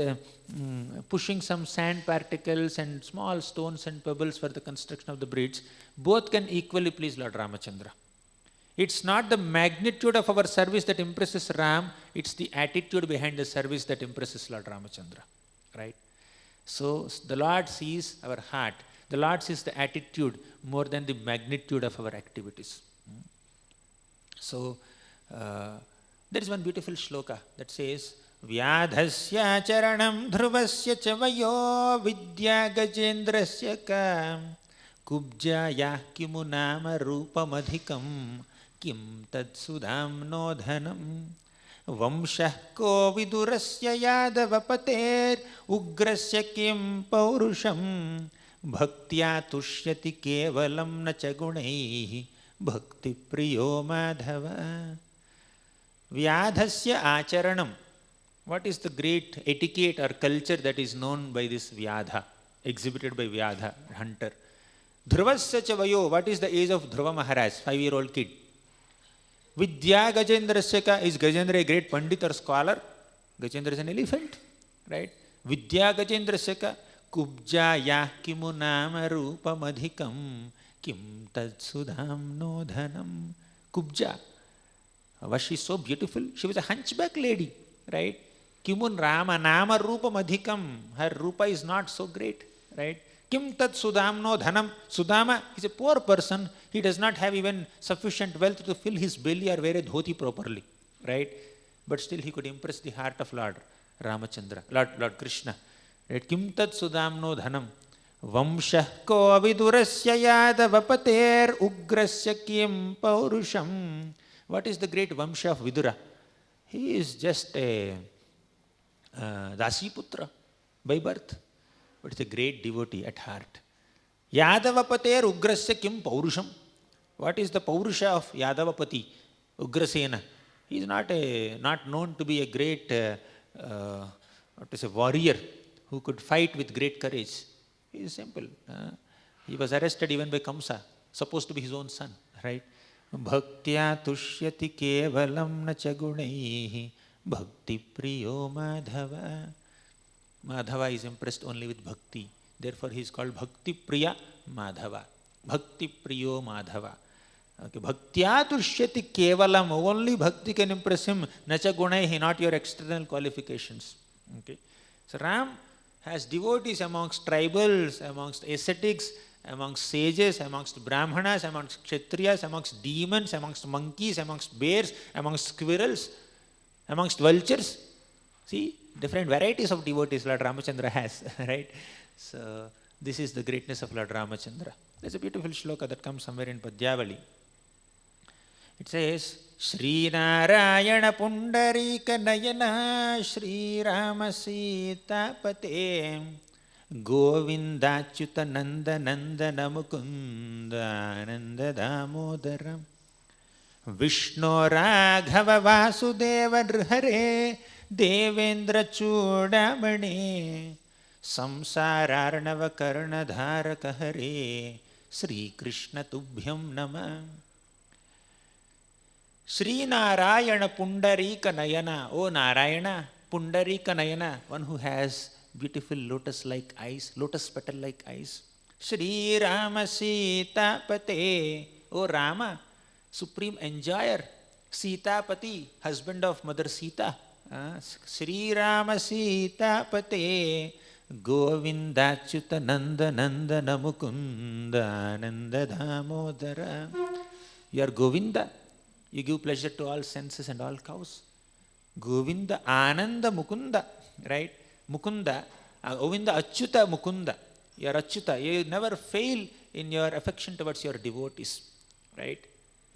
pushing some sand particles and small stones and pebbles for the construction of the bridge, both can equally please Lord Ramachandra. It's not the magnitude of our service that impresses Ram, it's the attitude behind the service that impresses Lord Ramachandra. Right? So the Lord sees our heart. The Lord sees the attitude more than the magnitude of our activities. So there is one beautiful shloka that says, Vyadhasya charanam dhruvasya chavayo vidya gajendrasya ka kubjaya kimunama rupamadhikam kim tad sudam no dhanam vamshah ko vidurasya yadavapater ugrasya kim paurusham bhaktya tushyati kevalam na chagunaihi bhakti priyo madhava. Vyadhasya acharanam. What is the great etiquette or culture that is known by this Vyadha, exhibited by Vyadha, hunter? Dhruvasya chavayo. What is the age of Dhruva Maharaj, 5-year-old kid? Vidya Gajendrasya ka. Is Gajendra a great Pandit or scholar? Gajendra is an elephant, right? Vidya Gajendrasya ka. Kubja ya kimu nama rupa madhikam kim tad sudham no dhanam. Kubja. Was she so beautiful? She was a hunchback lady, right? Kimun Rama nama rupa madhikam. Her rupa is not so great, right? Kim tat sudam no dhanam. Sudama is a poor person. He does not have even sufficient wealth to fill his belly or wear a dhoti properly, right? But still he could impress the heart of Lord Ramachandra, Lord Krishna. Right? Kim tat sudam no dhanam. Vamshah ko vidurasya yadavapater ugrasya kim paurusham. What is the great Vamsha of Vidura? He is just a Dasiputra by birth, but is a great devotee at heart. Yadavapater ugrasya kim paurusham. What is the paurusha of Yadavapati, Ugrasena? He is not known to be a great warrior who could fight with great courage. He is simple. He was arrested even by Kamsa. supposed to be his own son, right? Bhaktya tushyati kevalam na cha gunaihi bhakti priyo madhava. Madhava is impressed only with bhakti. Therefore, he is called Bhakti Priya Madhava. Bhakti Priyo Madhava. Okay. Bhaktya tushyati kevalam. Only bhakti can impress him. Nacha gunaihi, not your external qualifications. Okay. So Ram has devotees amongst tribals, amongst ascetics, amongst sages, amongst brahmanas, amongst kshatriyas, amongst demons, amongst monkeys, amongst bears, amongst squirrels, amongst vultures. See, different varieties of devotees Lord Ramachandra has, right? So this is the greatness of Lord Ramachandra. There's a beautiful shloka that comes somewhere in Padyavali. It says, Shri Narayana Pundarika Nayana Shri Rama Sita Pate Govindachyuta Nanda Nandana Mukunda Nanda Damodaram Vishnu Raghava Vasudeva Drhare Devendra Chudamani Samsararnava Karnadharaka Hare Sri Krishna Tubhyam Nama. Sri Narayana Pundarika Nayana. Oh Narayana, Pundarika Nayana, one who has beautiful lotus-like eyes, lotus petal-like eyes. Sri Rama Sita Pate. Oh Rama, supreme enjoyer. Sita Pati, husband of Mother Sita. Sri Rama Sita Pate. Govindachyuta Nanda Nandana Mukunda Nanda Damodara. You are Govinda. You give pleasure to all senses and all cows. Govinda Ananda Mukunda, right? Mukunda, Govinda Achyuta Mukunda. You are Achyuta. You never fail in your affection towards your devotees, right?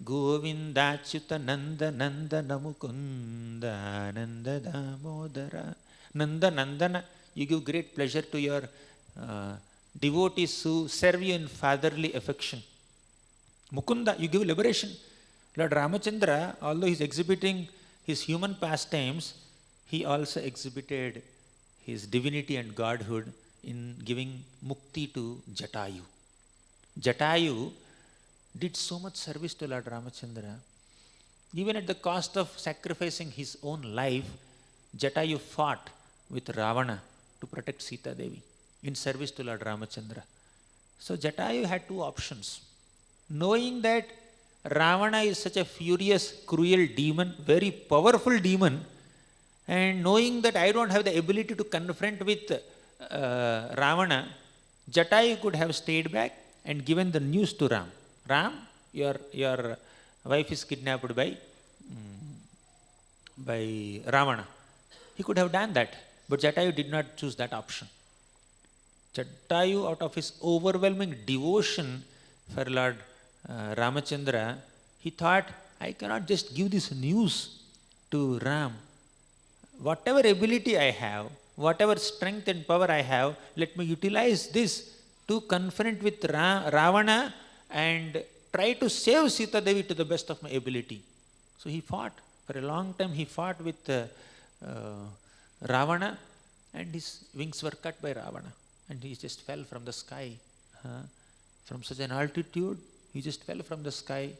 Govinda Achyuta Nanda Nanda Namukunda Nanda Damodara. Nanda Nandana. You give great pleasure to your devotees who serve you in fatherly affection. Mukunda, you give liberation. Lord Ramachandra, although he is exhibiting his human pastimes, he also exhibited his divinity and godhood in giving mukti to Jatayu. Jatayu did so much service to Lord Ramachandra. Even at the cost of sacrificing his own life, Jatayu fought with Ravana to protect Sita Devi in service to Lord Ramachandra. So Jatayu had two options. Knowing that Ravana is such a furious, cruel demon, very powerful demon, and knowing that I don't have the ability to confront with Ravana, Jatayu could have stayed back and given the news to Ram. Ram, your wife is kidnapped by Ravana. He could have done that, but Jatayu did not choose that option. Jatayu, out of his overwhelming devotion for Lord Ramachandra, he thought, I cannot just give this news to Ram. Whatever ability I have, whatever strength and power I have, let me utilize this to confront with Ravana and try to save Sita Devi to the best of my ability. So he fought. For a long time he fought with Ravana, and his wings were cut by Ravana. And he just fell from the sky. From such an altitude, he just fell from the sky,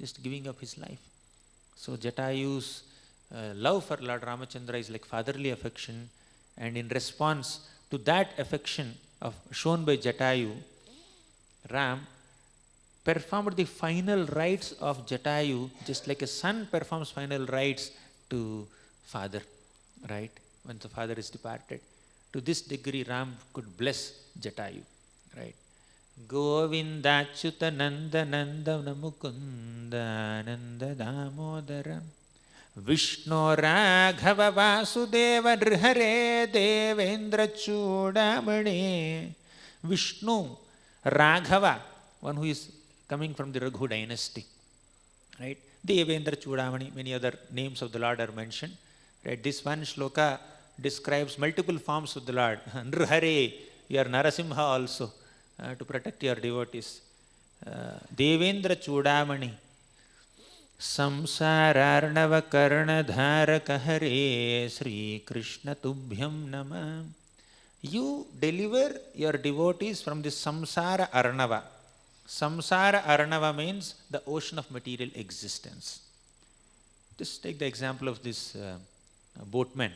just giving up his life. So Jatayu's love for Lord Ramachandra is like fatherly affection, and in response to that affection shown by Jatayu, Ram performed the final rites of Jatayu just like a son performs final rites to father, right? When the father is departed. To this degree, Ram could bless Jatayu, right? Govindachyuta Nanda Nanda Namukunda Nanda Damodara Vishnu Raghava Vasudeva Drhare Devendra Chudamani. Vishnu Raghava, one who is coming from the Raghu dynasty, right? Devendra Chudamani, many other names of the Lord are mentioned, right? This one shloka describes multiple forms of the Lord. Nrhare, you are Narasimha also, to protect your devotees. Devendra Chudamani, Samsararnava Karnadharaka Hare Sri Krishna Tubhyam Nama. You deliver your devotees from this samsara arnava. Samsara Arnava means the ocean of material existence. Just take the example of this boatman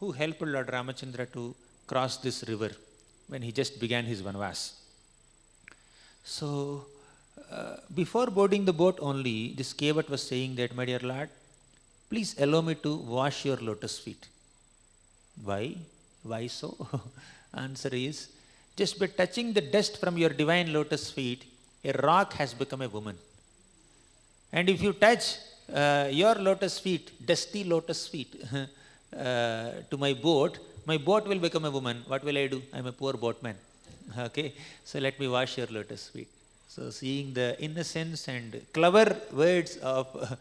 who helped Lord Ramachandra to cross this river when he just began his vanvas. So, before boarding the boat only, this Kevat was saying that, my dear Lord, please allow me to wash your lotus feet. Why? Why so? Answer is, just by touching the dust from your divine lotus feet, a rock has become a woman. And if you touch your lotus feet, dusty lotus feet, to my boat will become a woman. What will I do? I am a poor boatman. Okay, so let me wash your lotus feet. So seeing the innocence and clever words of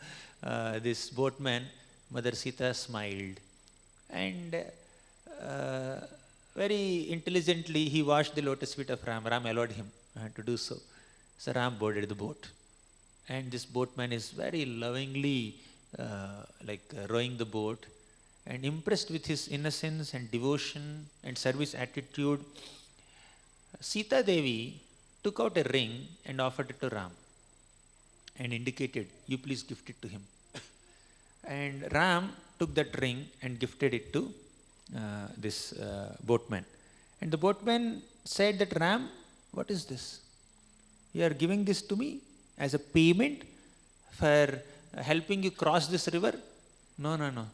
this boatman, Mother Sita smiled. And very intelligently he washed the lotus feet of Ram. Ram allowed him to do so. So Ram boarded the boat. And this boatman is very lovingly rowing the boat. And impressed with his innocence and devotion and service attitude, Sita Devi took out a ring and offered it to Ram and indicated, you please gift it to him. And Ram took that ring and gifted it to this boatman. And the boatman said that, Ram, what is this? You are giving this to me as a payment for helping you cross this river? No.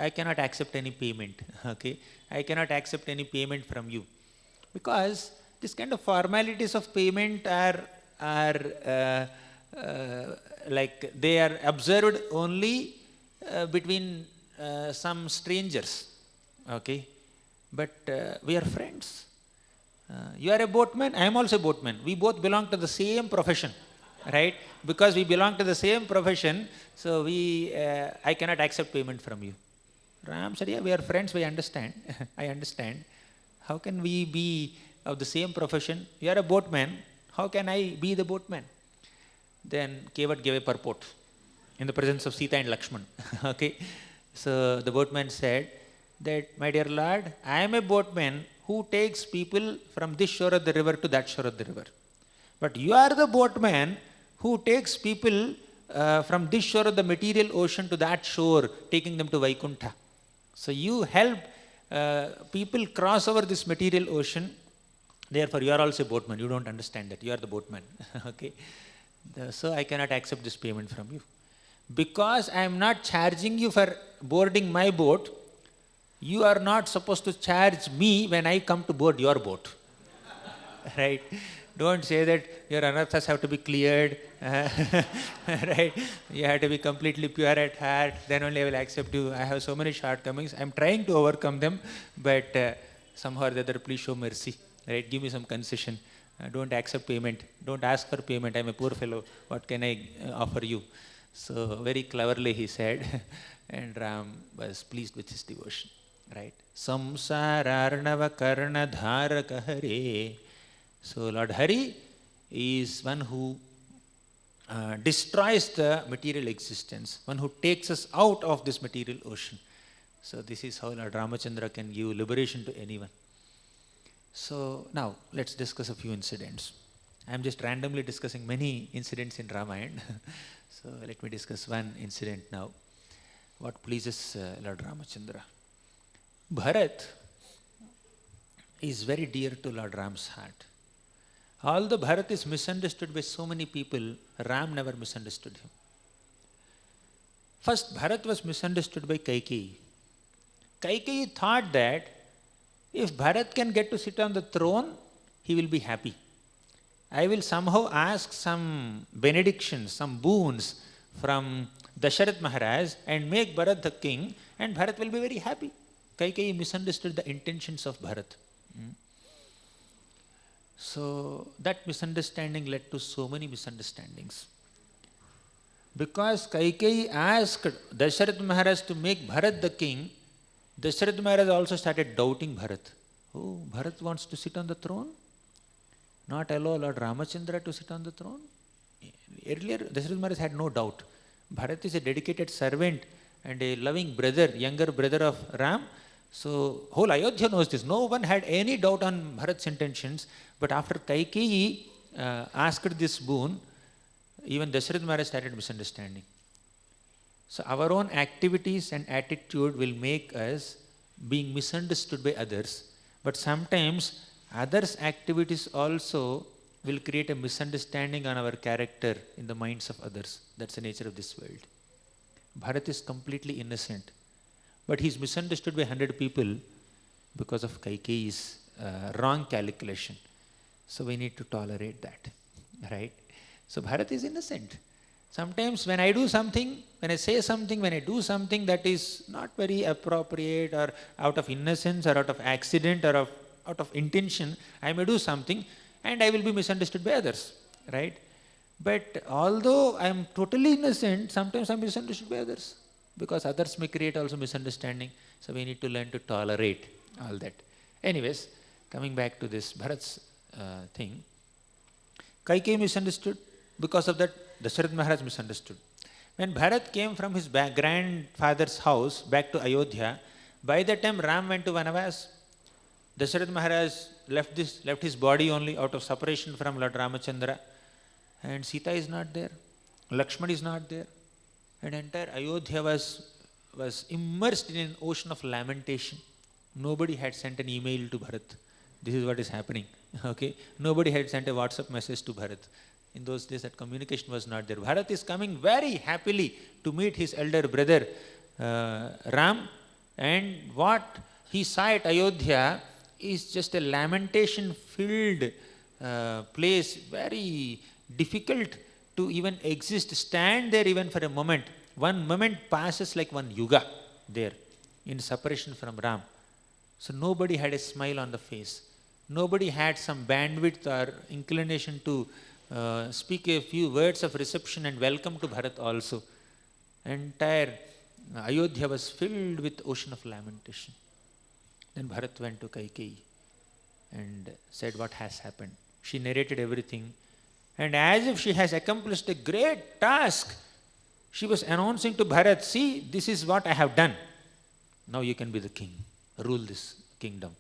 I cannot accept any payment. Okay, I cannot accept any payment from you, because this kind of formalities of payment are they are observed only between some strangers. Okay, but we are friends. You are a boatman, I am also a boatman. We both belong to the same profession, right? Because we belong to the same profession, so I cannot accept payment from you. Ram said, yeah, we are friends, we understand. I understand. How can we be of the same profession? You are a boatman, how can I be the boatman? Then Kevat gave a purport in the presence of Sita and Lakshman. Okay, so the boatman said that, my dear Lord, I am a boatman who takes people from this shore of the river to that shore of the river. But you are the boatman who takes people from this shore of the material ocean to that shore, taking them to Vaikuntha. So you help people cross over this material ocean. Therefore, you are also a boatman. You don't understand that. You are the boatman. Okay. So I cannot accept this payment from you. Because I am not charging you for boarding my boat, you are not supposed to charge me when I come to board your boat. Right? Don't say that your anarthas have to be cleared, right? You have to be completely pure at heart, then only I will accept you. I have so many shortcomings. I am trying to overcome them, but somehow or the other, please show mercy, right? Give me some concession. Don't accept payment. Don't ask for payment. I am a poor fellow. What can I offer you? So very cleverly he said, and Ram was pleased with his devotion, right? Samsararnava karna dharaka hare. So Lord Hari is one who destroys the material existence, one who takes us out of this material ocean. So this is how Lord Ramachandra can give liberation to anyone. So now let's discuss a few incidents. I am just randomly discussing many incidents in Ramayana. So let me discuss one incident now. What pleases Lord Ramachandra? Bharat is very dear to Lord Ram's heart. Although Bharat is misunderstood by so many people, Ram never misunderstood him. First, Bharat was misunderstood by Kaikeyi. Kaikeyi thought that if Bharat can get to sit on the throne, he will be happy. I will somehow ask some benedictions, some boons from Dasharath Maharaj and make Bharat the king, and Bharat will be very happy. Kaikeyi misunderstood the intentions of Bharat. So that misunderstanding led to so many misunderstandings. Because Kaikeyi asked Dasharath Maharaj to make Bharat the king, Dasharath Maharaj also started doubting Bharat. Oh, Bharat wants to sit on the throne? Not allow Lord Ramachandra to sit on the throne? Earlier, Dasharath Maharaj had no doubt. Bharat is a dedicated servant and a loving brother, younger brother of Ram. So, whole Ayodhya knows this. No one had any doubt on Bharat's intentions. But after Kaikeyi asked this boon, even Dasharatha Maharaj started misunderstanding. So our own activities and attitude will make us being misunderstood by others. But sometimes others' activities also will create a misunderstanding on our character in the minds of others. That's the nature of this world. Bharat is completely innocent, but he is misunderstood by 100 people because of Kaikeyi's wrong calculation. So we need to tolerate that, right? So Bharat is innocent. Sometimes when I do something, when I say something, when I do something that is not very appropriate or out of innocence or out of accident or out of intention, I may do something and I will be misunderstood by others, right? But although I am totally innocent, sometimes I am misunderstood by others because others may create also misunderstanding. So we need to learn to tolerate all that. Anyways, coming back to this Bharat's thing, Kaikeyi misunderstood. Because of that, Dasharatha Maharaj misunderstood. When Bharat came from his grandfather's house back to Ayodhya, by the time Ram went to Vanavas, Dasharatha Maharaj left his body only out of separation from Lord Ramachandra, and Sita is not there, Lakshman is not there, and entire Ayodhya was immersed in an ocean of lamentation. Nobody had sent an email to Bharat. This is what is happening. Okay, nobody had sent a WhatsApp message to Bharat. In those days, that communication was not there. Bharat is coming very happily to meet his elder brother Ram, and what he saw at Ayodhya is just a lamentation-filled place, very difficult to even exist, stand there even for a moment. One moment passes like one yuga there in separation from Ram. So nobody had a smile on the face. Nobody had some bandwidth or inclination to speak a few words of reception and welcome to Bharat also. Entire Ayodhya was filled with ocean of lamentation. Then Bharat went to Kaikeyi and said what has happened. She narrated everything, and as if she has accomplished a great task, she was announcing to Bharat, see, this is what I have done. Now you can be the king, rule this kingdom.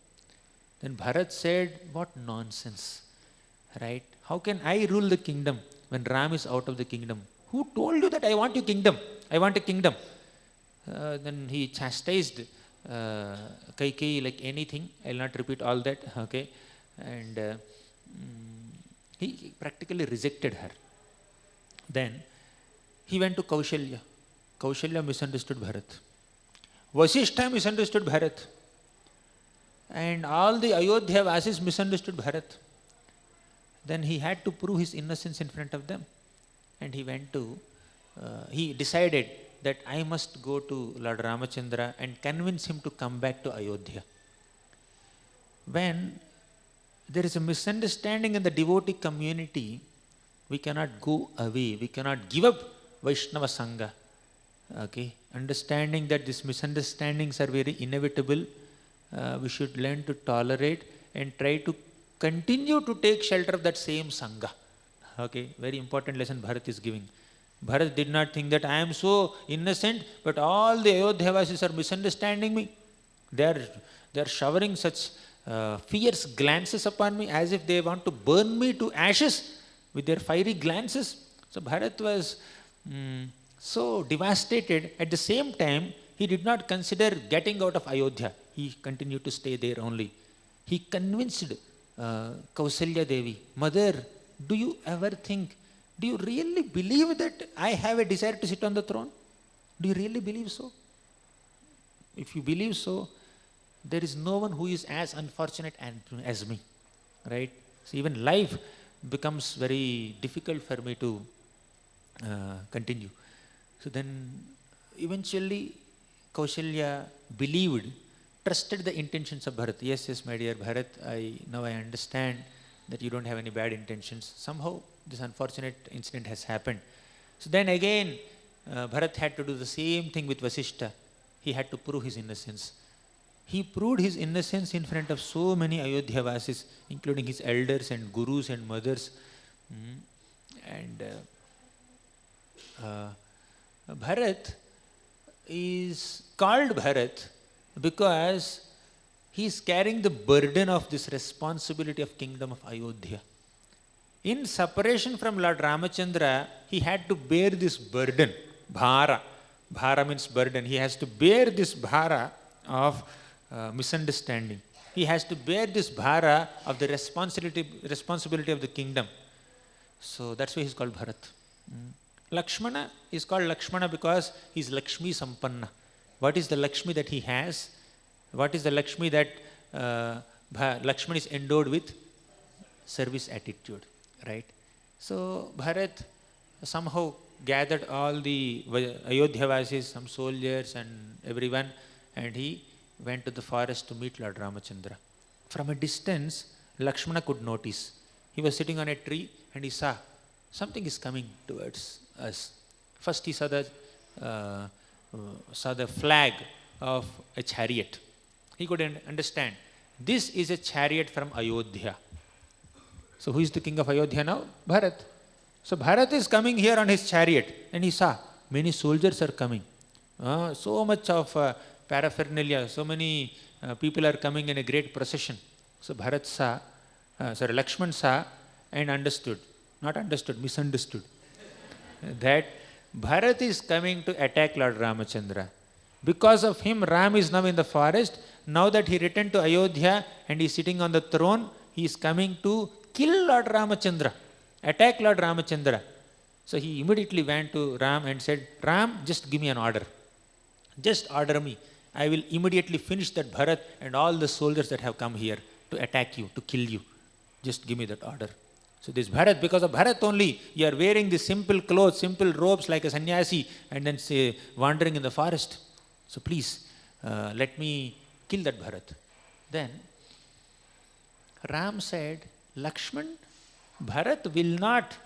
Then Bharat said, what nonsense, right? How can I rule the kingdom when Ram is out of the kingdom? Who told you that I want your kingdom? I want a kingdom. Then he chastised Kaikeyi like anything. I will not repeat all that. Okay, and he practically rejected her. Then he went to Kaushalya. Kaushalya misunderstood Bharat. Vasishtha misunderstood Bharat. And all the Ayodhya Vasis misunderstood Bharat. Then he had to prove his innocence in front of them. And he decided that I must go to Lord Ramachandra and convince him to come back to Ayodhya. When there is a misunderstanding in the devotee community, we cannot go away, we cannot give up Vaishnava Sangha. Okay, understanding that these misunderstandings are very inevitable, we should learn to tolerate and try to continue to take shelter of that same Sangha. Okay, very important lesson Bharat is giving. Bharat did not think that I am so innocent, but all the Ayodhyavasis are misunderstanding me. They are showering such fierce glances upon me as if they want to burn me to ashes with their fiery glances. So Bharat was so devastated. At the same time, he did not consider getting out of Ayodhya. He continued to stay there only. He convinced Kausalya Devi, Mother, do you ever think, do you really believe that I have a desire to sit on the throne? Do you really believe so? If you believe so, there is no one who is as unfortunate as me, right? So even life becomes very difficult for me to continue. So then eventually Kaushalya believed, trusted the intentions of Bharat. Yes, my dear Bharat, now I understand that you don't have any bad intentions. Somehow this unfortunate incident has happened. So then again, Bharat had to do the same thing with Vasishtha. He had to prove his innocence. He proved his innocence in front of so many Ayodhyavasis, including his elders and gurus and mothers. And Bharat is called Bharat because he is carrying the burden of this responsibility of kingdom of Ayodhya. In separation from Lord Ramachandra, he had to bear this burden, bhara. Bhara means burden. He has to bear this bhara of misunderstanding. He has to bear this bhara of the responsibility of the kingdom. So that's why he's called Bharat. Lakshmana is called Lakshmana because he's Lakshmi Sampanna. What is the Lakshmi that he has? What is the Lakshmi that Lakshmana is endowed with? Service attitude, right? So Bharat somehow gathered all the Ayodhyavasis, some soldiers and everyone, and he went to the forest to meet Lord Ramachandra. From a distance, Lakshmana could notice. He was sitting on a tree and he saw something is coming towards us. First he saw the flag of a chariot. He couldn't understand. This is a chariot from Ayodhya. So who is the king of Ayodhya now? Bharat. So Bharat is coming here on his chariot and he saw many soldiers are coming. So much of paraphernalia, so many people are coming in a great procession. So Bharat saw, Lakshman saw and understood, not understood, misunderstood, that Bharat is coming to attack Lord Ramachandra. Because of him, Ram is now in the forest. Now that he returned to Ayodhya and he is sitting on the throne, he is coming to kill Lord Ramachandra, attack Lord Ramachandra. So he immediately went to Ram and said, Ram, just give me an order. Just order me. I will immediately finish that Bharat and all the soldiers that have come here to attack you, to kill you. Just give me that order. So this Bharat, because of Bharat only, you are wearing the simple clothes, simple robes like a sannyasi and then say, wandering in the forest. So please, let me kill that Bharat. Then Ram said, Lakshman, Bharat will not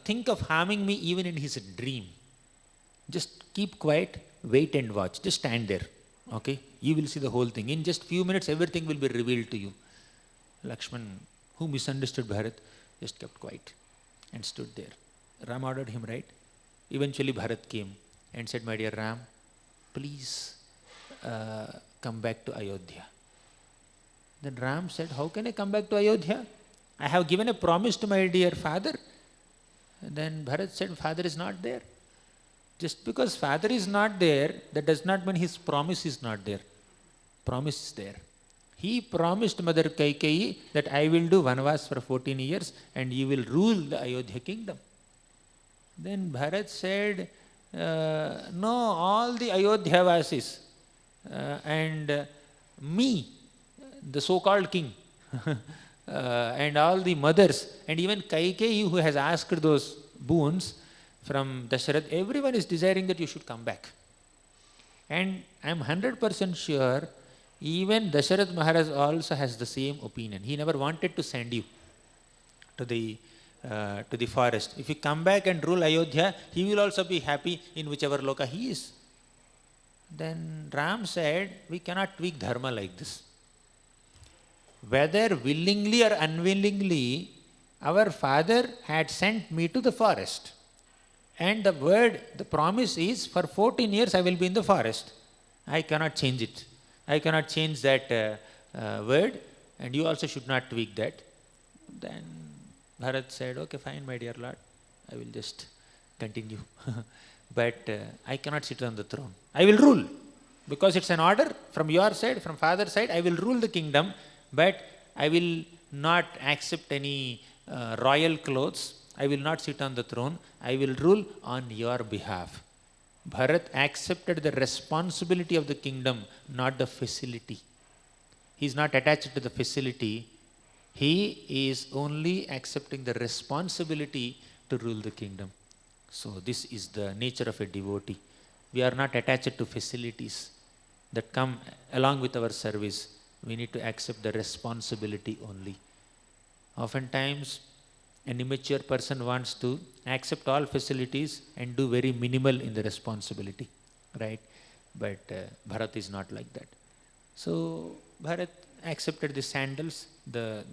think of harming me even in his dream. Just keep quiet, wait and watch. Just stand there. Okay? You will see the whole thing. In just few minutes, everything will be revealed to you. Lakshman, who misunderstood Bharat, just kept quiet and stood there. Ram ordered him, right? Eventually Bharat came and said, my dear Ram, please come back to Ayodhya. Then Ram said, how can I come back to Ayodhya? I have given a promise to my dear father. And then Bharat said, father is not there. Just because father is not there, that does not mean his promise is not there. Promise is there. He promised Mother Kaikeyi that I will do Vanvas for 14 years and you will rule the Ayodhya kingdom. Then Bharat said, no, all the Ayodhyavasis and me, the so-called king, and all the mothers, and even Kaikeyi who has asked those boons from Dasharath, everyone is desiring that you should come back. And I am 100% sure even Dasharath Maharaj also has the same opinion. He never wanted to send you to the forest. If you come back and rule Ayodhya, he will also be happy in whichever loka he is. Then Ram said, we cannot tweak dharma like this. Whether willingly or unwillingly, our father had sent me to the forest. And the promise is, for 14 years I will be in the forest. I cannot change it. I cannot change that word, and you also should not tweak that. Then Bharat said, okay, fine, my dear Lord, I will just continue. But I cannot sit on the throne. I will rule, because it's an order from your side, from father's side. I will rule the kingdom, but I will not accept any royal clothes. I will not sit on the throne. I will rule on your behalf. Bharat accepted the responsibility of the kingdom, not the facility. He is not attached to the facility. He is only accepting the responsibility to rule the kingdom. So this is the nature of a devotee. We are not attached to facilities that come along with our service. We need to accept the responsibility only. Oftentimes, an immature person wants to accept all facilities and do very minimal in the responsibility, right? But Bharat is not like that. So Bharat accepted the sandals, the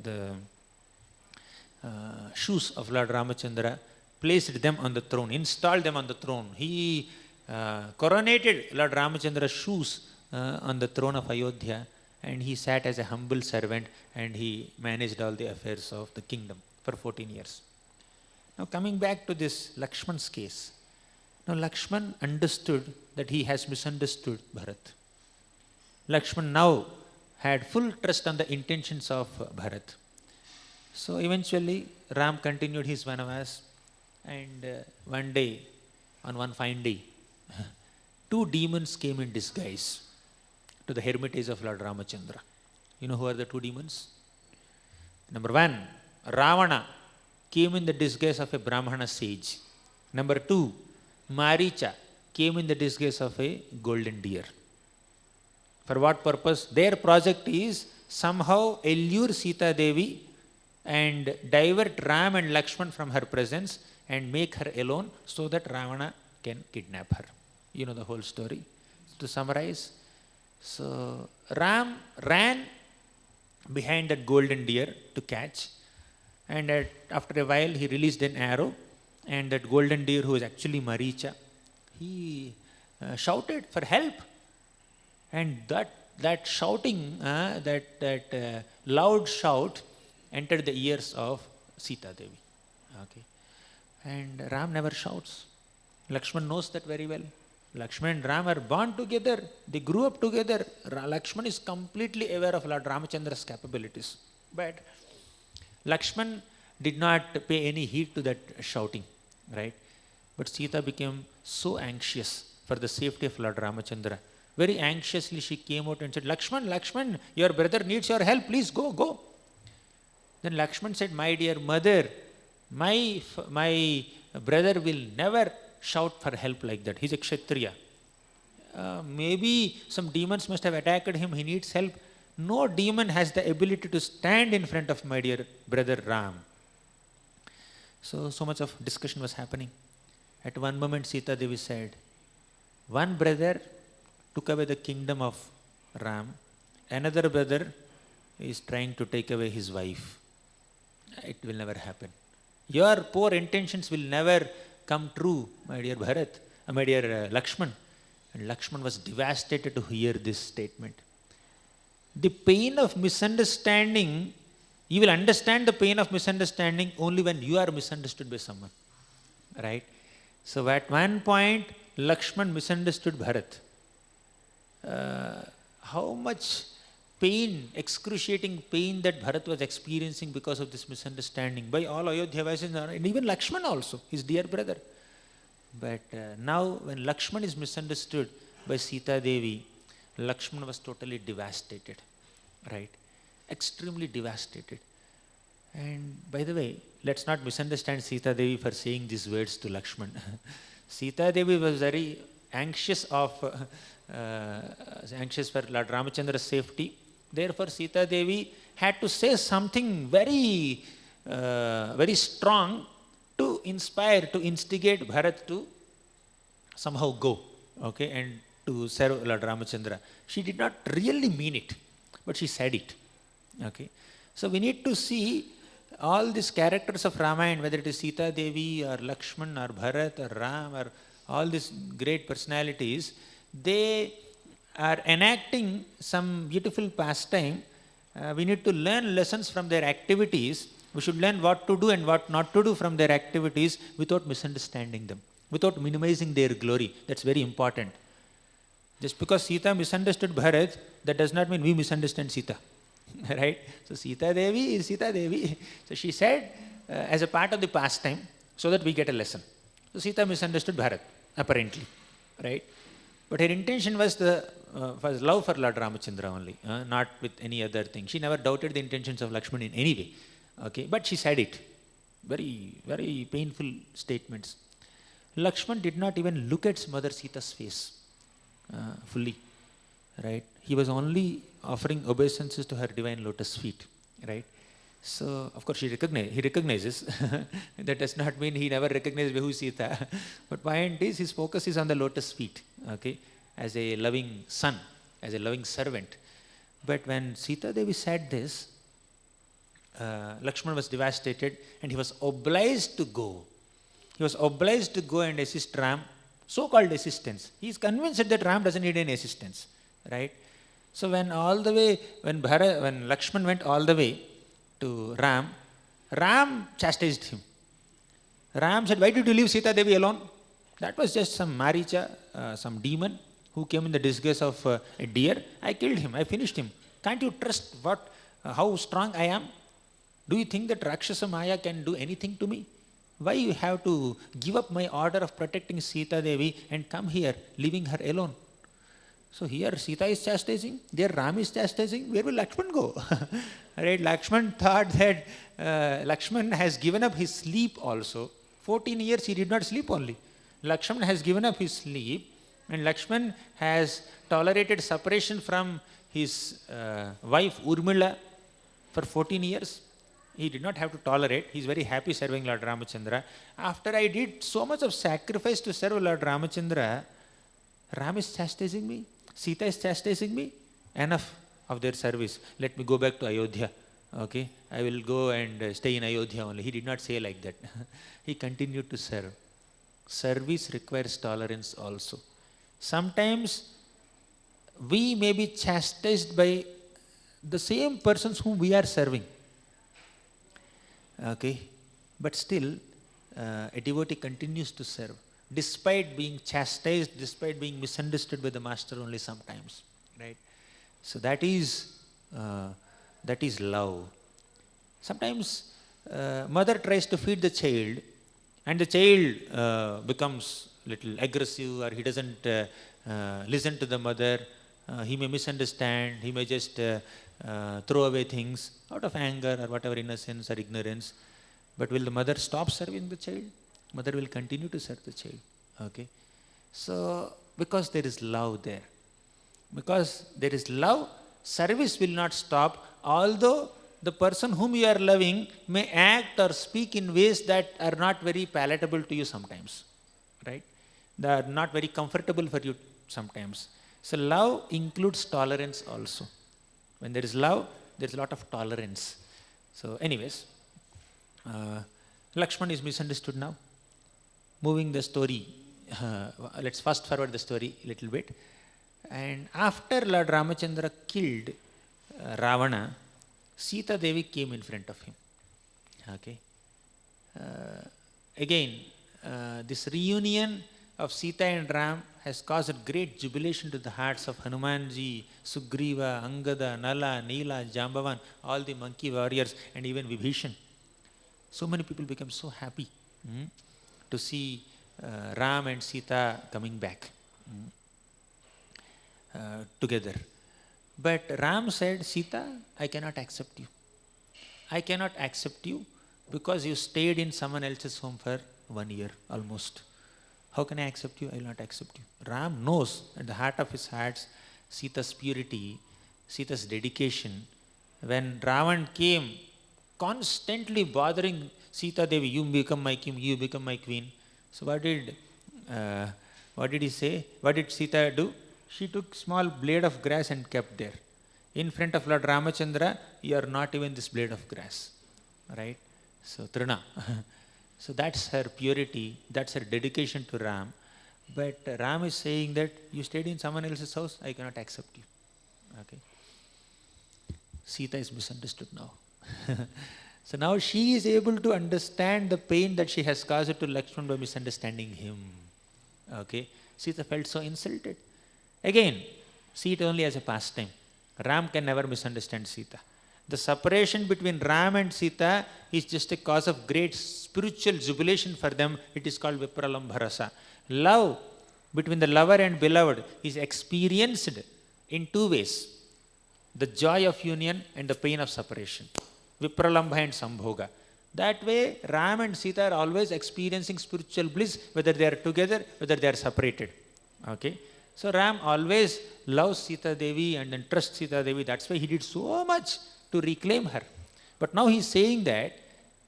shoes of Lord Ramachandra, placed them on the throne, installed them on the throne. He coronated Lord Ramachandra's shoes on the throne of Ayodhya, and he sat as a humble servant and he managed all the affairs of the kingdom. for 14 years. Now coming back to this Lakshman's case. Now Lakshman understood that he has misunderstood Bharat. Lakshman now had full trust on the intentions of Bharat. So eventually Ram continued his Vanavas, and one day, on one fine day, two demons came in disguise to the hermitage of Lord Ramachandra. You know who are the two demons? Number one, Ravana came in the disguise of a Brahmana sage. Number two, Maricha came in the disguise of a golden deer. For what purpose? Their project is somehow allure Sita Devi and divert Ram and Lakshman from her presence and make her alone so that Ravana can kidnap her. You know the whole story. To summarize, so Ram ran behind that golden deer to catch, and after a while he released an arrow, and that golden deer, who was actually Maricha, he shouted for help, and that shouting, that loud shout entered the ears of Sita Devi. Okay. And Ram never shouts. Lakshman knows that very well. Lakshman and Ram are born together. They grew up together. Lakshman is completely aware of Lord Ramachandra's capabilities. But Lakshman did not pay any heed to that shouting, right? But Sita became so anxious for the safety of Lord Ramachandra. Very anxiously she came out and said, Lakshman, Lakshman, your brother needs your help. Please go, go. Then Lakshman said, my dear mother, my brother will never shout for help like that. He's a Kshatriya. Maybe some demons must have attacked him. He needs help. No demon has the ability to stand in front of my dear brother Ram. So much of discussion was happening. At one moment, Sita Devi said, one brother took away the kingdom of Ram. Another brother is trying to take away his wife. It will never happen. Your poor intentions will never come true, my dear Bharat, my dear Lakshman. And Lakshman was devastated to hear this statement. The pain of misunderstanding, you will understand the pain of misunderstanding only when you are misunderstood by someone, right? So at one point, Lakshman misunderstood Bharat. How much pain, excruciating pain that Bharat was experiencing because of this misunderstanding by all Ayodhyavasis and even Lakshman also, his dear brother. But now when Lakshman is misunderstood by Sita Devi, Lakshman was totally devastated, right? Extremely devastated. And by the way, let's not misunderstand Sita Devi for saying these words to Lakshman. Sita Devi was very anxious for Lord Ramachandra's safety. Therefore, Sita Devi had to say something very, very strong to inspire, to instigate Bharat to somehow go, okay, and to serve Lord Ramachandra. She did not really mean it, but she said it, okay. So we need to see all these characters of Ramayana, whether it is Sita Devi or Lakshman or Bharat or Ram or all these great personalities, they are enacting some beautiful pastime. We need to learn lessons from their activities. We should learn what to do and what not to do from their activities without misunderstanding them, without minimizing their glory. That's very important. Just because Sita misunderstood Bharat, that does not mean we misunderstand Sita, right? So Sita Devi is Sita Devi. So she said as a part of the pastime so that we get a lesson. So Sita misunderstood Bharat, apparently, right? But her intention was love for Lord Ramachandra only, not with any other thing. She never doubted the intentions of Lakshman in any way. Okay, but she said it. Very, very painful statements. Lakshman did not even look at Mother Sita's face fully, right? He was only offering obeisances to her divine lotus feet, right? So, of course, he recognizes. That does not mean he never recognized who is Sita. But point is, his focus is on the lotus feet, okay, as a loving son, as a loving servant. But when Sita Devi said this, Lakshman was devastated and he was obliged to go. He was obliged to go and assist Ram, so-called assistance. He is convinced that Ram doesn't need any assistance, right? So when Lakshman went all the way to Ram, Ram chastised him. Ram said, why did you leave Sita Devi alone? That was just some Maricha, some demon who came in the disguise of a deer. I killed him, I finished him. Can't you trust how strong I am? Do you think that Rakshasa Maya can do anything to me? Why you have to give up my order of protecting Sita Devi and come here, leaving her alone? So here Sita is chastising, there Ram is chastising, where will Lakshman go? Right? Lakshman thought that Lakshman has given up his sleep also. 14 years he did not sleep only. Lakshman has given up his sleep, and Lakshman has tolerated separation from his wife Urmila for 14 years. He did not have to tolerate. He is very happy serving Lord Ramachandra. After I did so much of sacrifice to serve Lord Ramachandra, Ram is chastising me, Sita is chastising me. Enough of their service. Let me go back to Ayodhya. Okay, I will go and stay in Ayodhya only. He did not say like that. He continued to serve. Service requires tolerance also. Sometimes we may be chastised by the same persons whom we are serving. Okay, but still a devotee continues to serve despite being chastised, despite being misunderstood by the master only sometimes, right? So that is love. Sometimes mother tries to feed the child and the child becomes little aggressive, or he doesn't listen to the mother. He may misunderstand, he may just throw away things out of anger or whatever, innocence or ignorance. But will the mother stop serving the child? Mother will continue to serve the child. Okay. So, because there is love there. Because there is love, service will not stop, although the person whom you are loving may act or speak in ways that are not very palatable to you sometimes. Right? They are not very comfortable for you sometimes. So, love includes tolerance also. When there is love, there is a lot of tolerance. So, anyways, Lakshman is misunderstood now. Moving the story, let's fast forward the story a little bit. And after Lord Ramachandra killed Ravana, Sita Devi came in front of him. Okay. Again, this reunion of Sita and Ram has caused great jubilation to the hearts of Hanumanji, Sugriva, Angada, Nala, Neela, Jambavan, all the monkey warriors, and even Vibhishan. So many people become so happy to see Ram and Sita coming back together. But Ram said, Sita, I cannot accept you. I cannot accept you because you stayed in someone else's home for 1 year almost. How can I accept you? I will not accept you. Ram knows at the heart of his heart Sita's purity, Sita's dedication. When Ravan came constantly bothering Sita Devi, you become my king, you become my queen. So what did he say? What did Sita do? She took small blade of grass and kept there. In front of Lord Ramachandra, you are not even this blade of grass. Right? So Trina. So that's her purity, that's her dedication to Ram. But Ram is saying that you stayed in someone else's house, I cannot accept you. Okay. Sita is misunderstood now. So now she is able to understand the pain that she has caused to Lakshman by misunderstanding him. Okay. Sita felt so insulted. Again, see it only as a pastime. Ram can never misunderstand Sita. The separation between Ram and Sita is just a cause of great spiritual jubilation for them. It is called Vipralambharasa. Love between the lover and beloved is experienced in two ways. The joy of union and the pain of separation. Vipralambha and Sambhoga. That way, Ram and Sita are always experiencing spiritual bliss, whether they are together, whether they are separated. Okay. So Ram always loves Sita Devi and then trusts Sita Devi. That's why he did so much to reclaim her. But now he is saying that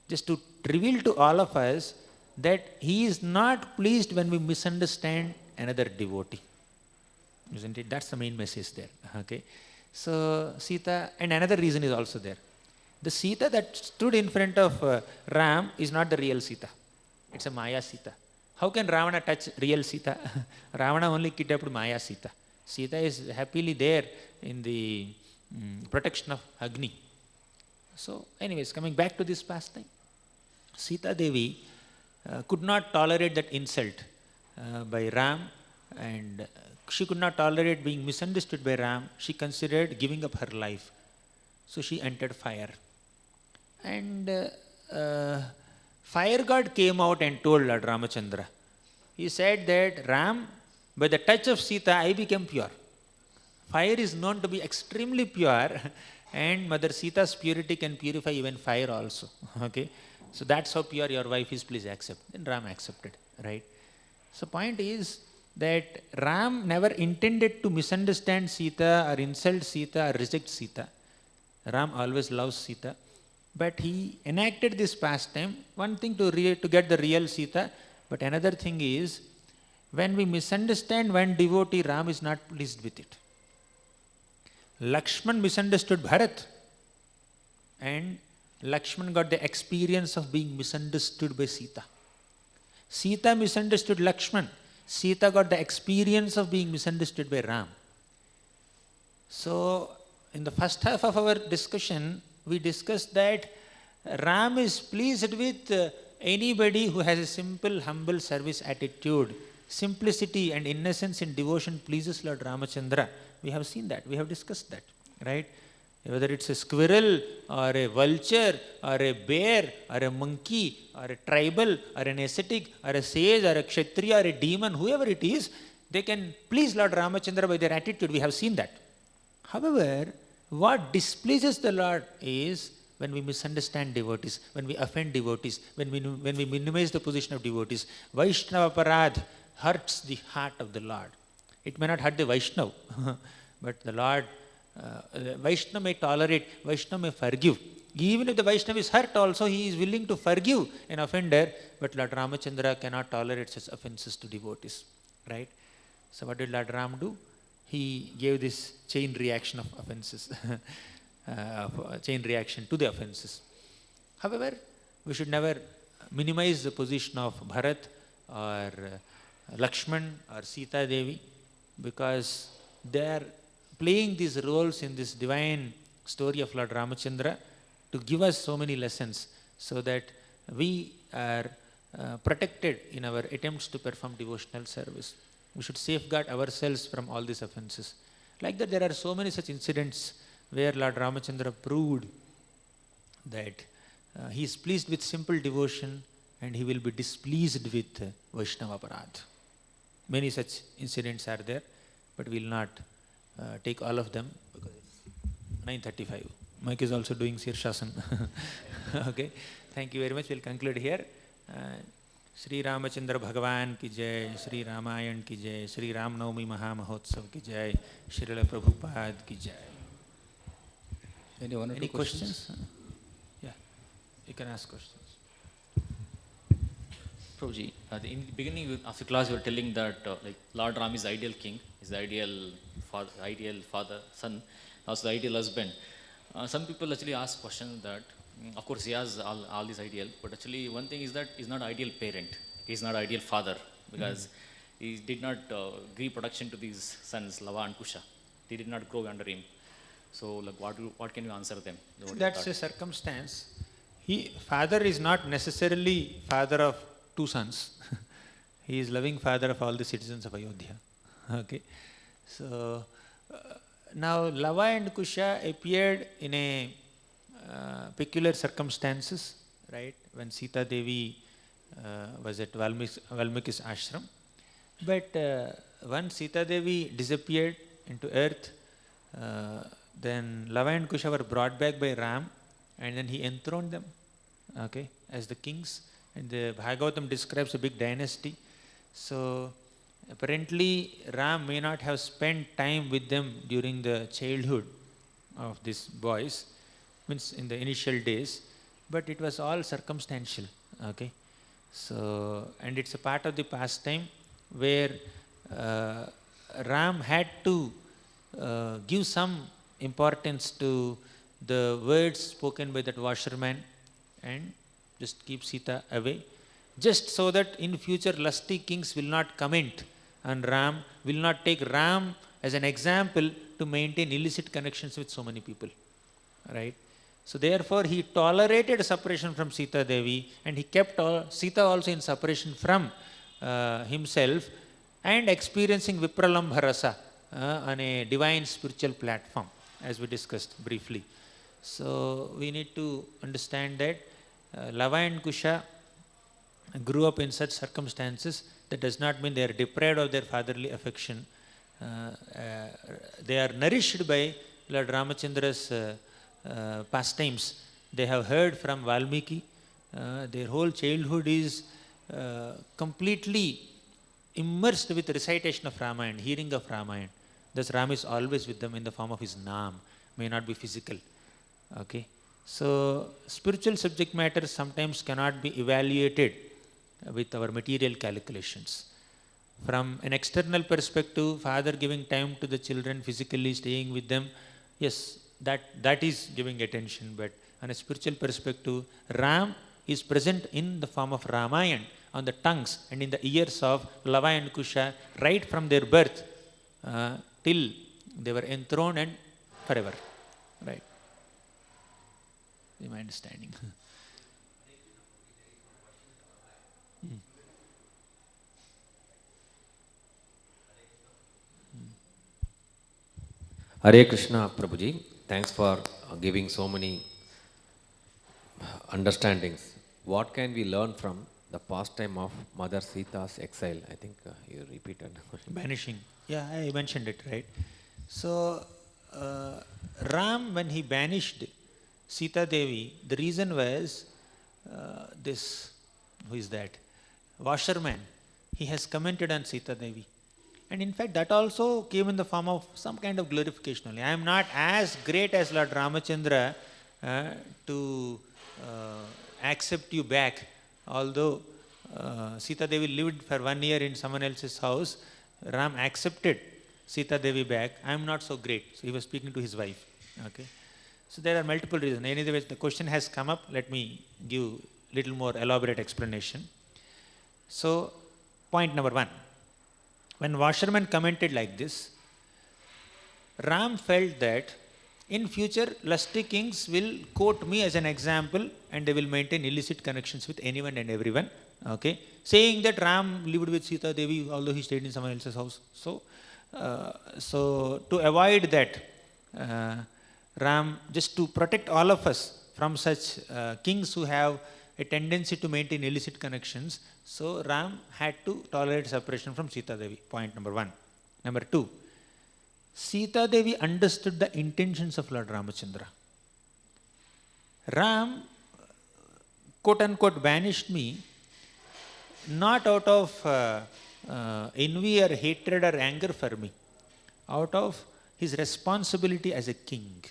just to reveal to all of us that he is not pleased when we misunderstand another devotee. Isn't it? That's the main message there. Okay. So Sita, and another reason is also there. The Sita that stood in front of Ram is not the real Sita. It's a Maya Sita. How can Ravana touch real Sita? Ravana only kidnapped Maya Sita. Sita is happily there in the protection of Agni. So anyways, coming back to this pastime. Sita Devi could not tolerate that insult by Ram, and she could not tolerate being misunderstood by Ram. She considered giving up her life. So she entered fire. And fire god came out and told Lord Ramachandra. He said that, Ram, by the touch of Sita, I became pure. Fire is known to be extremely pure, and Mother Sita's purity can purify even fire also. Okay, so that's how pure your wife is, please accept. Then Ram accepted, right? So point is that Ram never intended to misunderstand Sita or insult Sita or reject Sita. Ram always loves Sita, but he enacted this pastime, one thing to get the real Sita, but another thing is, when we misunderstand one devotee, Ram is not pleased with it. Lakshman misunderstood Bharat, and Lakshman got the experience of being misunderstood by Sita. Sita misunderstood Lakshman. Sita got the experience of being misunderstood by Ram. So, in the first half of our discussion, we discussed that Ram is pleased with anybody who has a simple, humble service attitude. Simplicity and innocence in devotion pleases Lord Ramachandra. We have seen that, we have discussed that, right? Whether it's a squirrel or a vulture or a bear or a monkey or a tribal or an ascetic or a sage or a kshatriya or a demon, whoever it is, they can please Lord Ramachandra by their attitude. We have seen that. However, what displeases the Lord is when we misunderstand devotees, when we offend devotees, when we minimize the position of devotees. Vaishnava parad hurts the heart of the Lord. It may not hurt the Vaishnava, but the Lord, Vaishnava may tolerate, Vaishnava may forgive. Even if the Vaishnava is hurt also, he is willing to forgive an offender, but Lord Ramachandra cannot tolerate such offenses to devotees, right? So what did Lord Ram do? He gave this chain reaction of offenses, chain reaction to the offenses. However, we should never minimize the position of Bharat or Lakshman or Sita Devi, because they are playing these roles in this divine story of Lord Ramachandra to give us so many lessons, so that we are protected in our attempts to perform devotional service. We should safeguard ourselves from all these offenses. Like that, there are so many such incidents where Lord Ramachandra proved that he is pleased with simple devotion and he will be displeased with Vaishnava Parad. Many such incidents are there, but we will not take all of them because it's 9:35. Mike is also doing Shirshasana. Okay, thank you very much. We'll conclude here. Shri Ramachandra Bhagavan ki jai, Shri Ramayan ki jai, Shri Ram Navami Maha Mahotsav ki jai, Srila Prabhupada ki jai. Any questions? Yeah, you can ask questions. Prabhuji, in the beginning of the class, you were telling that like Lord Ram is the ideal king, is the ideal father, son, also the ideal husband. Some people actually ask questions that, of course, he has all these ideal, but actually one thing is that he's not ideal parent, he's not ideal father, because he did not give protection to these sons, Lava and Kusha. They did not grow under him. So, like, what can you answer them? That's a circumstance. Father is not necessarily father of two sons. He is loving father of all the citizens of Ayodhya. Okay, so now Lava and Kusha appeared in a peculiar circumstances, right? When Sita Devi was at Valmiki's ashram. But once Sita Devi disappeared into earth, then Lava and Kusha were brought back by Ram, and then he enthroned them, okay, as the kings. And the Bhagavatam describes a big dynasty. So apparently Ram may not have spent time with them during the childhood of these boys, means in the initial days, but it was all circumstantial, okay. So, and it's a part of the pastime where Ram had to give some importance to the words spoken by that washerman and just keep Sita away, just so that in future lusty kings will not comment on Ram, will not take Ram as an example to maintain illicit connections with so many people, right? So therefore he tolerated separation from Sita Devi, and he kept Sita also in separation from himself, and experiencing Vipralambha Rasa on a divine spiritual platform, as we discussed briefly. So we need to understand that Lava and Kusha grew up in such circumstances. That does not mean they are deprived of their fatherly affection. They are nourished by Lord Ramachandra's pastimes. They have heard from Valmiki. Their whole childhood is completely immersed with recitation of Ramayana, hearing of Ramayana. Thus Ram is always with them in the form of his Naam, may not be physical. Okay. So spiritual subject matter sometimes cannot be evaluated with our material calculations. From an external perspective, father giving time to the children, physically staying with them, yes, that is giving attention. But on a spiritual perspective, Ram is present in the form of Ramayana on the tongues and in the ears of Lava and Kusha right from their birth till they were enthroned and forever. Right. Is my understanding. Hare Krishna, Prabhuji. Thanks for giving so many understandings. What can we learn from the pastime of Mother Sita's exile? I think you repeated. Banishing. Yeah, I mentioned it, right? So, Ram, when he banished Sita Devi, the reason was this, who is that? Washerman. He has commented on Sita Devi. And in fact, that also came in the form of some kind of glorification only. I am not as great as Lord Ramachandra to accept you back. Although Sita Devi lived for 1 year in someone else's house, Ram accepted Sita Devi back. I am not so great. So he was speaking to his wife. Okay. So there are multiple reasons. Anyway, the question has come up. Let me give little more elaborate explanation. So, point number 1. When Washerman commented like this, Ram felt that in future lusty kings will quote me as an example and they will maintain illicit connections with anyone and everyone. Okay, saying that Ram lived with Sita Devi although he stayed in someone else's house. So, to avoid that, Ram, just to protect all of us from such kings who have a tendency to maintain illicit connections, so Ram had to tolerate separation from Sita Devi. Point number 1. Number 2, Sita Devi understood the intentions of Lord Ramachandra. Ram, quote unquote, banished me not out of envy or hatred or anger for me, out of his responsibility as a king.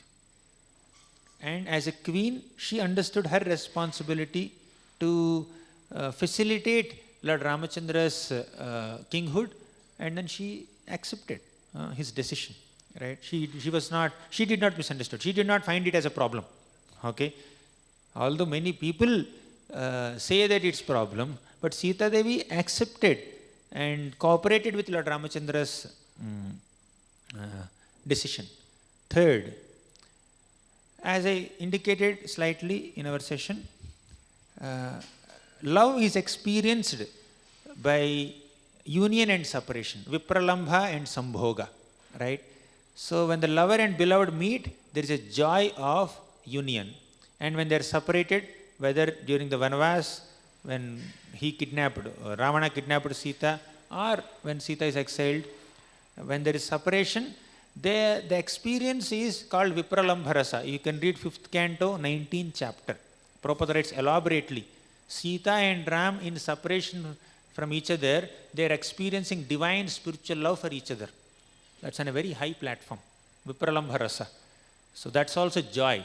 And as a queen, she understood her responsibility to facilitate Lord Ramachandra's kinghood, and then she accepted his decision. Right? She did not misunderstood. She did not find it as a problem. Okay? Although many people say that it's problem, but Sita Devi accepted and cooperated with Lord Ramachandra's decision. Third, as I indicated slightly in our session, love is experienced by union and separation, Vipralambha and Sambhoga, right? So when the lover and beloved meet, there is a joy of union. And when they are separated, whether during the Vanavas, when Ravana kidnapped Sita, or when Sita is exiled, when there is separation, the experience is called Vipralambha Rasa. You can read 5th canto, 19th chapter. Prabhupada writes elaborately. Sita and Ram in separation from each other, they are experiencing divine spiritual love for each other. That's on a very high platform, Vipralambha Rasa. So that's also joy.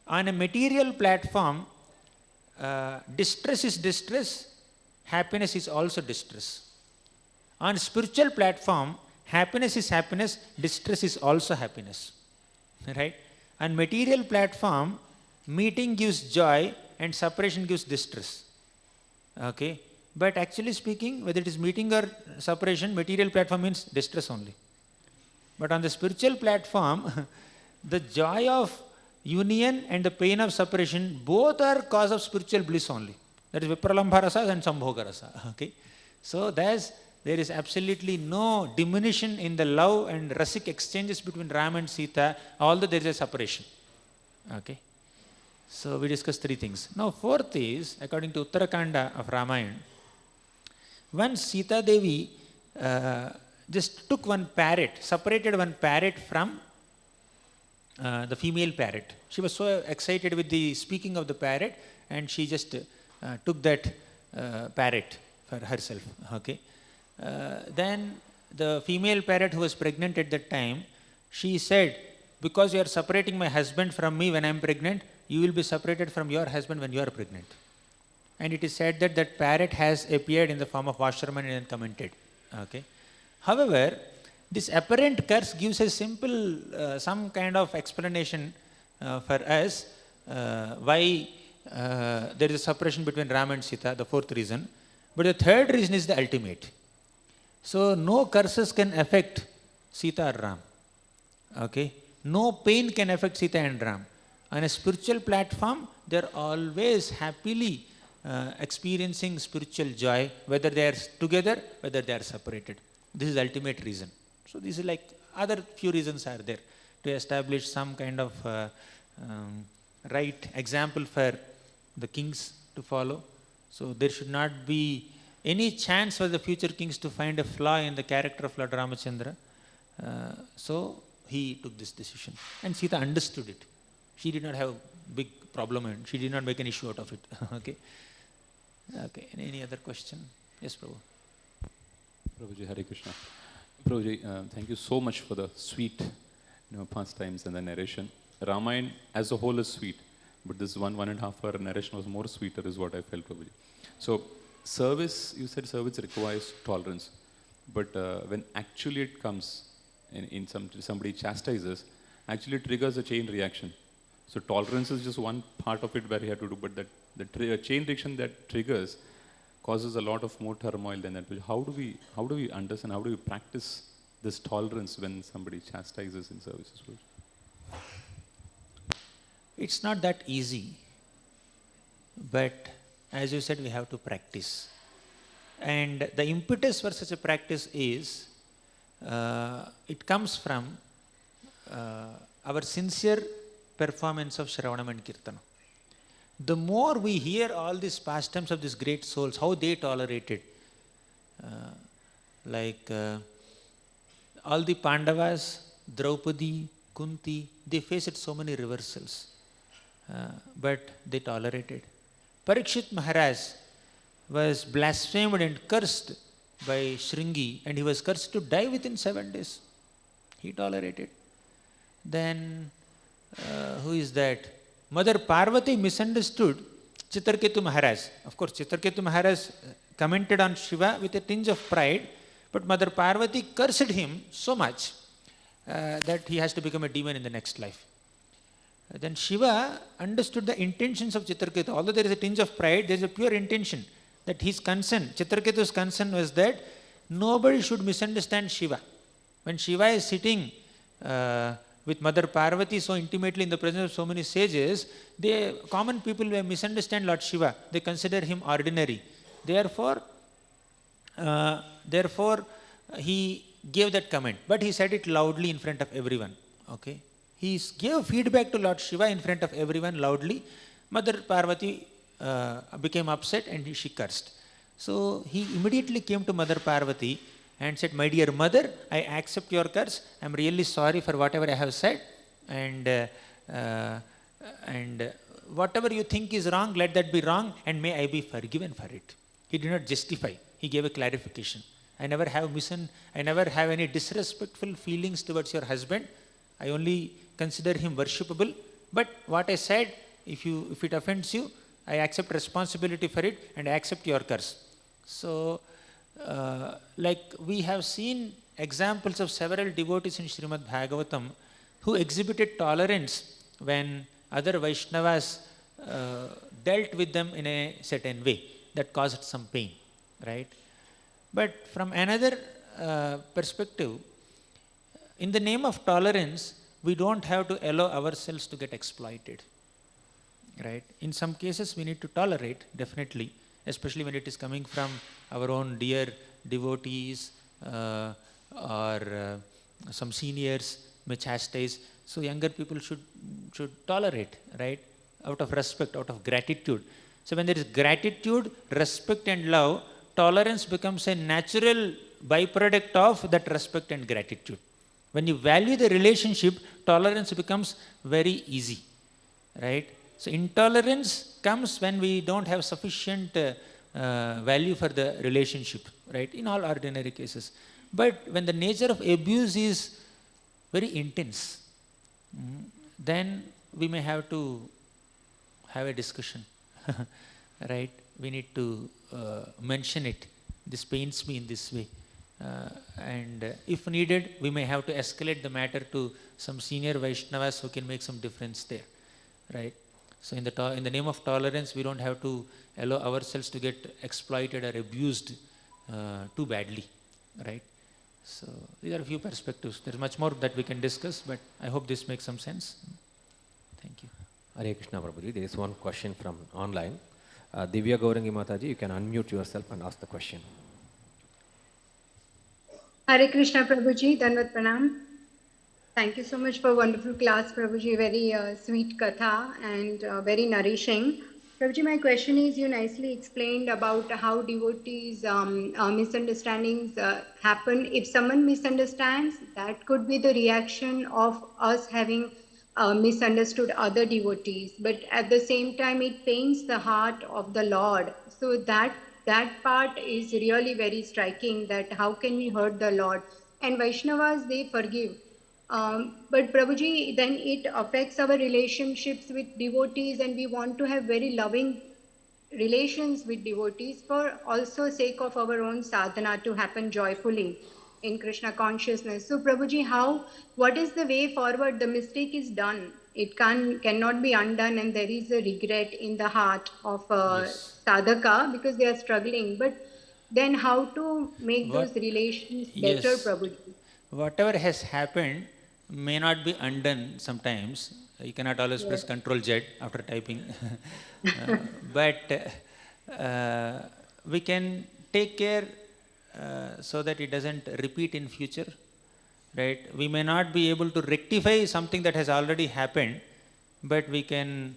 On a material platform, distress is distress, happiness is also distress. On spiritual platform, happiness is happiness, distress is also happiness. Right? On material platform, meeting gives joy and separation gives distress. Okay? But actually speaking, whether it is meeting or separation, material platform means distress only. But on the spiritual platform, the joy of union and the pain of separation, both are cause of spiritual bliss only. That is Vipralambha rasa and Sambhoga rasa. Okay? So there is absolutely no diminution in the love and rasic exchanges between Ram and Sita, although there is a separation. Okay? So we discussed three things. Now fourth is, according to Uttarakanda of Ramayana, once Sita Devi just took one parrot, separated one parrot from the female parrot. She was so excited with the speaking of the parrot, and she just took that parrot for herself. Okay. Then the female parrot who was pregnant at that time, she said, because you are separating my husband from me when I am pregnant, you will be separated from your husband when you are pregnant. And it is said that that parrot has appeared in the form of Vasharman and commented. Okay. However, this apparent curse gives a simple, some kind of explanation for us why there is a separation between Ram and Sita, the fourth reason. But the third reason is the ultimate. So no curses can affect Sita or Ram. Okay? No pain can affect Sita and Ram. On a spiritual platform, they are always happily experiencing spiritual joy, whether they are together, whether they are separated. This is the ultimate reason. So this is like other few reasons are there to establish some kind of right example for the kings to follow. So there should not be any chance for the future kings to find a flaw in the character of Lord Ramachandra. So he took this decision. And Sita understood it. She did not have a big problem and she did not make an issue out of it. Okay. Okay. Any other question? Yes, Prabhu. Prabhuji, Hare Krishna. Prabhuji, thank you so much for the sweet pastimes and the narration. Ramayana as a whole is sweet, but this 1.5 hour narration was more sweeter is what I felt, Prabhuji. So service, you said service requires tolerance, but when actually it comes, somebody chastises, actually it triggers a chain reaction. So tolerance is just one part of it where you have to do, but the chain reaction that triggers causes a lot of more turmoil than that. How do we understand, how do we practice this tolerance when somebody chastises in services? It's not that easy, but as you said, we have to practice. And the impetus for such a practice is, it comes from our sincere performance of Shravanam and Kirtana. The more we hear all these pastimes of these great souls, how they tolerated, all the Pandavas, Draupadi, Kunti, they faced so many reversals, but they tolerated. Parikshit Maharaj was blasphemed and cursed by Shringi, and he was cursed to die within 7 days. He tolerated. Then, who is that? Mother Parvati misunderstood Chitraketu Maharaj. Of course, Chitraketu Maharaj commented on Shiva with a tinge of pride, but Mother Parvati cursed him so much that he has to become a demon in the next life. Then Shiva understood the intentions of Chitraketu. Although there is a tinge of pride, there is a pure intention that his concern, Chitraketu's concern was that nobody should misunderstand Shiva. When Shiva is sitting with Mother Parvati so intimately in the presence of so many sages, common people may misunderstand Lord Shiva. They consider him ordinary. Therefore, he gave that comment. But he said it loudly in front of everyone. Okay? He gave feedback to Lord Shiva in front of everyone loudly. Mother Parvati became upset and she cursed. So he immediately came to Mother Parvati and said, "My dear mother, I accept your curse. I am really sorry for whatever I have said. And whatever you think is wrong, let that be wrong, and may I be forgiven for it." He did not justify. He gave a clarification. I never have any disrespectful feelings towards your husband. I only consider him worshipable. But what I said, if it offends you, I accept responsibility for it and I accept your curse. So, we have seen examples of several devotees in Srimad Bhagavatam who exhibited tolerance when other Vaishnavas dealt with them in a certain way that caused some pain, right? But from another perspective, in the name of tolerance, we don't have to allow ourselves to get exploited. Right? In some cases, we need to tolerate, definitely, especially when it is coming from our own dear devotees or some seniors may chastise. So younger people should tolerate, right? Out of respect, out of gratitude. So when there is gratitude, respect and love, tolerance becomes a natural byproduct of that respect and gratitude. When you value the relationship, tolerance becomes very easy, right? So intolerance comes when we don't have sufficient value for the relationship, right? In all ordinary cases. But when the nature of abuse is very intense, then we may have to have a discussion, right? We need to mention it. This pains me in this way. And if needed, we may have to escalate the matter to some senior Vaishnavas who can make some difference there, right? So in the name of tolerance, we don't have to allow ourselves to get exploited or abused too badly, right? So these are a few perspectives. There is much more that we can discuss, but I hope this makes some sense. Thank you. Hare Krishna Prabhuji, there is one question from online. Divya Gaurangi Mataji, you can unmute yourself and ask the question. Hare Krishna Prabhuji, Danvat Pranam. Thank you so much for wonderful class, Prabhuji. Very sweet katha and very nourishing. Prabhuji, my question is, you nicely explained about how devotees' misunderstandings happen. If someone misunderstands, that could be the reaction of us having misunderstood other devotees. But at the same time, it pains the heart of the Lord. So that part is really very striking, that how can we hurt the Lord? And Vaishnavas, they forgive. But Prabhuji, then it affects our relationships with devotees, and we want to have very loving relations with devotees for also sake of our own sadhana to happen joyfully in Krishna consciousness. So Prabhuji, what is the way forward? The mistake is done. It cannot be undone, and there is a regret in the heart of sadhaka because they are struggling. But then how to make those relations better, Prabhuji? Whatever has happened may not be undone sometimes. You cannot always press Ctrl Z after typing. But we can take care so that it doesn't repeat in future, right? We may not be able to rectify something that has already happened, but we can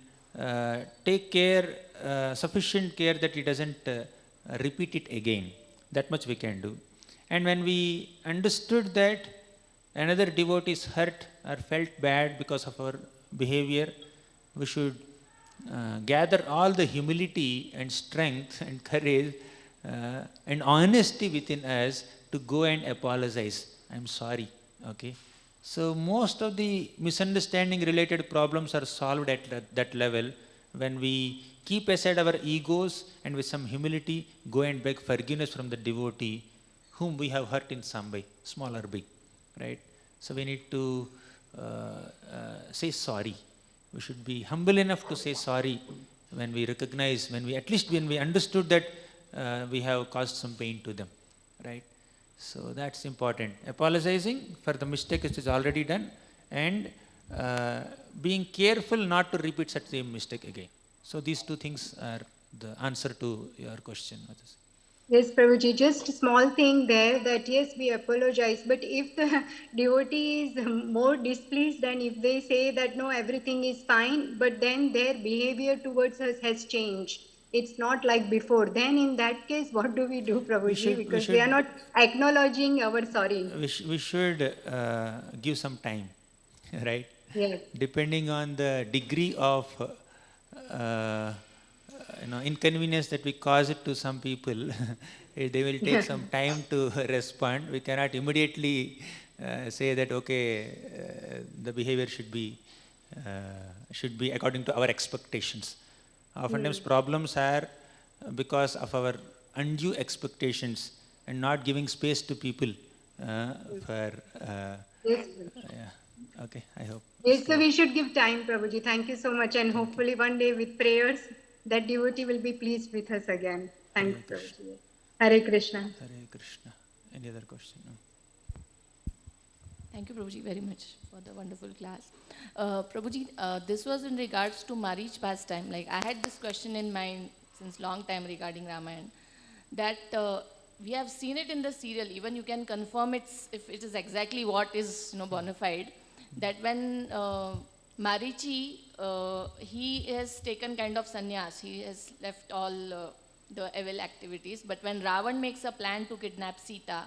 take care, sufficient care that it doesn't repeat it again. That much we can do. And when we understood that another devotee is hurt or felt bad because of our behavior, we should gather all the humility and strength and courage and honesty within us to go and apologize. I'm sorry. Okay. So most of the misunderstanding related problems are solved at that level when we keep aside our egos and with some humility go and beg forgiveness from the devotee whom we have hurt in some way, small or big, right? So we need to say sorry. We should be humble enough to say sorry when we recognize, at least when we understood that we have caused some pain to them, right? So that's important. Apologizing for the mistake which is already done and being careful not to repeat such same mistake again. So these two things are the answer to your question. Yes, Prabhuji, just a small thing there that yes, we apologize, but if the devotee is more displeased and if they say that no, everything is fine, but then their behavior towards us has changed, it's not like before, then in that case, what do we do, Prabhuji? Because we are not acknowledging our sorry. We should give some time, right? Yes. Depending on the degree of inconvenience that we cause it to some people, they will take some time to respond. We cannot immediately say that okay, the behavior should be according to our expectations. Oftentimes problems are because of our undue expectations and not giving space to people for yes. Okay, I hope. Yes, so we should give time, Prabhuji. Thank you so much, and hopefully one day with prayers, that devotee will be pleased with us again. Thank you, Prabhuji. Hare Krishna. Hare Krishna. Any other question? No. Thank you, Prabhuji, very much for the wonderful class. Prabhuji, this was in regards to Marich pastime. Like, I had this question in mind since long time regarding Ramayana, that we have seen it in the serial. Even you can confirm if it is exactly what is bona fide. That when Marichi, he has taken kind of sannyas. He has left all the evil activities. But when Ravan makes a plan to kidnap Sita,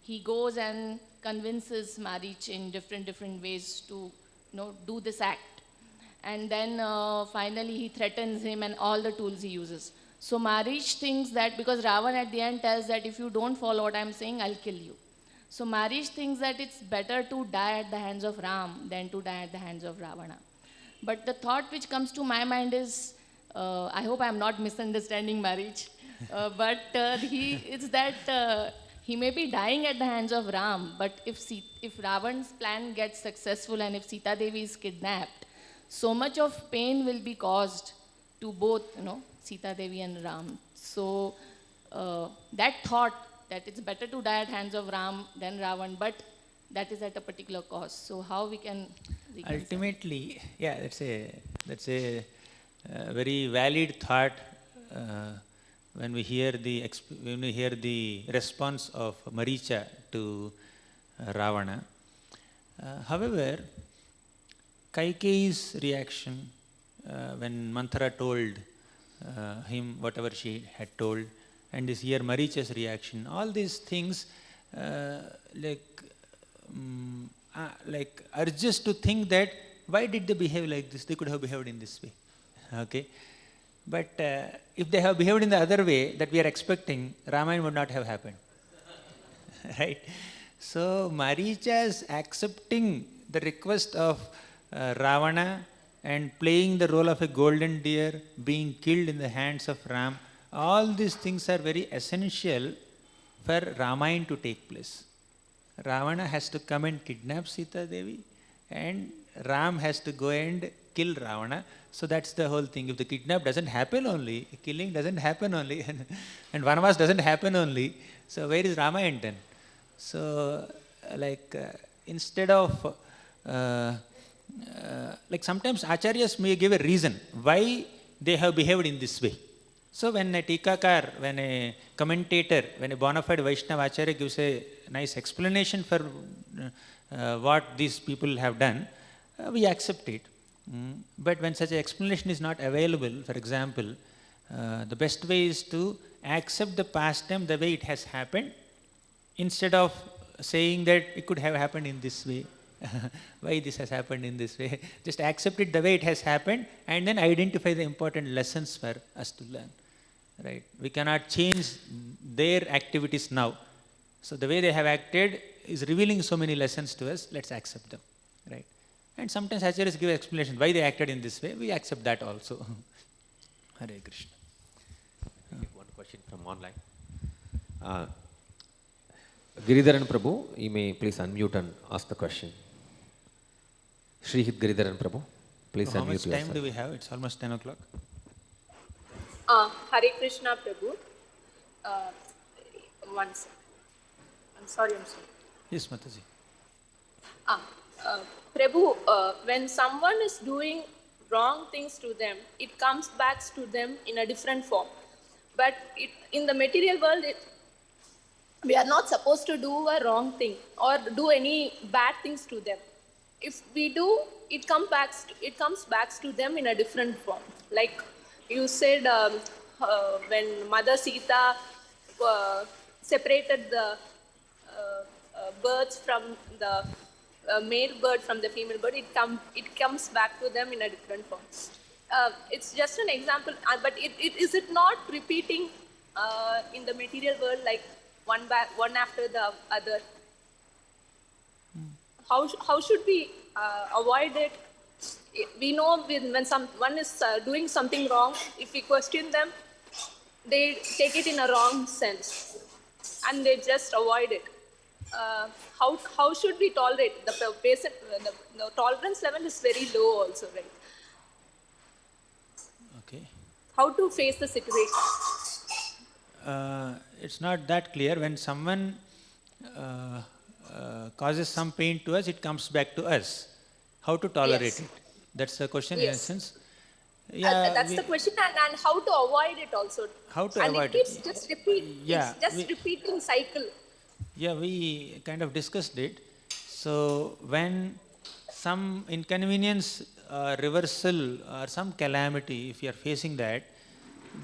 he goes and convinces Marich in different ways to do this act. And then finally he threatens him and all the tools he uses. So Marich thinks that, because Ravan at the end tells that if you don't follow what I'm saying, I'll kill you. So Marich thinks that it's better to die at the hands of Ram than to die at the hands of Ravana. But the thought which comes to my mind is, I hope I'm not misunderstanding Marich, but it's that he may be dying at the hands of Ram, but if Ravan's plan gets successful and if Sita Devi is kidnapped, so much of pain will be caused to both, Sita Devi and Ram. So that thought that it's better to die at hands of Ram than Ravan, but that is at a particular cost. So how we can reconcile? Ultimately, yeah, that's a very valid thought. When we hear the response of Maricha to Ravana. However, Kaikeyi's reaction when Manthara told him whatever she had told, and this here Maricha's reaction, all these things urge us to think that why did they behave like this? They could have behaved in this way. Okay. But if they have behaved in the other way that we are expecting, Ramayana would not have happened. Right? So Maricha's accepting the request of Ravana and playing the role of a golden deer, being killed in the hands of Ram, all these things are very essential for Ramayana to take place. Ravana has to come and kidnap Sita Devi, and Ram has to go and kill Ravana. So that's the whole thing. If the kidnap doesn't happen only, killing doesn't happen only, and Vanavas doesn't happen only, so where is Ramayana then? So instead of, sometimes Acharyas may give a reason why they have behaved in this way. So when a Tikakar, when a commentator, when a bona fide Vaishnava Acharya gives a nice explanation for what these people have done, we accept it. But when such an explanation is not available, for example, the best way is to accept the pastime the way it has happened, instead of saying that it could have happened in this way. Why this has happened in this way? Just accept it the way it has happened and then identify the important lessons for us to learn. Right? We cannot change their activities now. So the way they have acted is revealing so many lessons to us, let's accept them. Right? And sometimes Acharyas give explanation why they acted in this way, we accept that also. Hare Krishna. One question from online. Giridharan Prabhu, you may please unmute and ask the question. Srihit Giridharan Prabhu, please unmute yourself. How much time do we have? It's almost 10 o'clock. Hare Krishna Prabhu. One second. I'm sorry. Yes, Mataji. Prabhu, when someone is doing wrong things to them, it comes back to them in a different form. But in the material world, we are not supposed to do a wrong thing or do any bad things to them. If we do, it comes back to them in a different form. Like you said, when Mother Sita separated the birds from the male bird from the female bird, it comes back to them in a different form. It's just an example, but is it not repeating in the material world, like one after the other? How should we avoid it? We know when someone is doing something wrong, if we question them, they take it in a wrong sense and they just avoid it. How should we tolerate? The tolerance level is very low also, right? Okay. How to face the situation? It's not that clear. When someone causes some pain to us, it comes back to us. How to tolerate Yes. it? That's the question in Yes. essence. That's the question, and how to avoid it also. How to and avoid it keeps it? just repeat. Yeah, It's just repeating cycle. Yeah, we kind of discussed it. So when some inconvenience, reversal or some calamity, if you are facing that,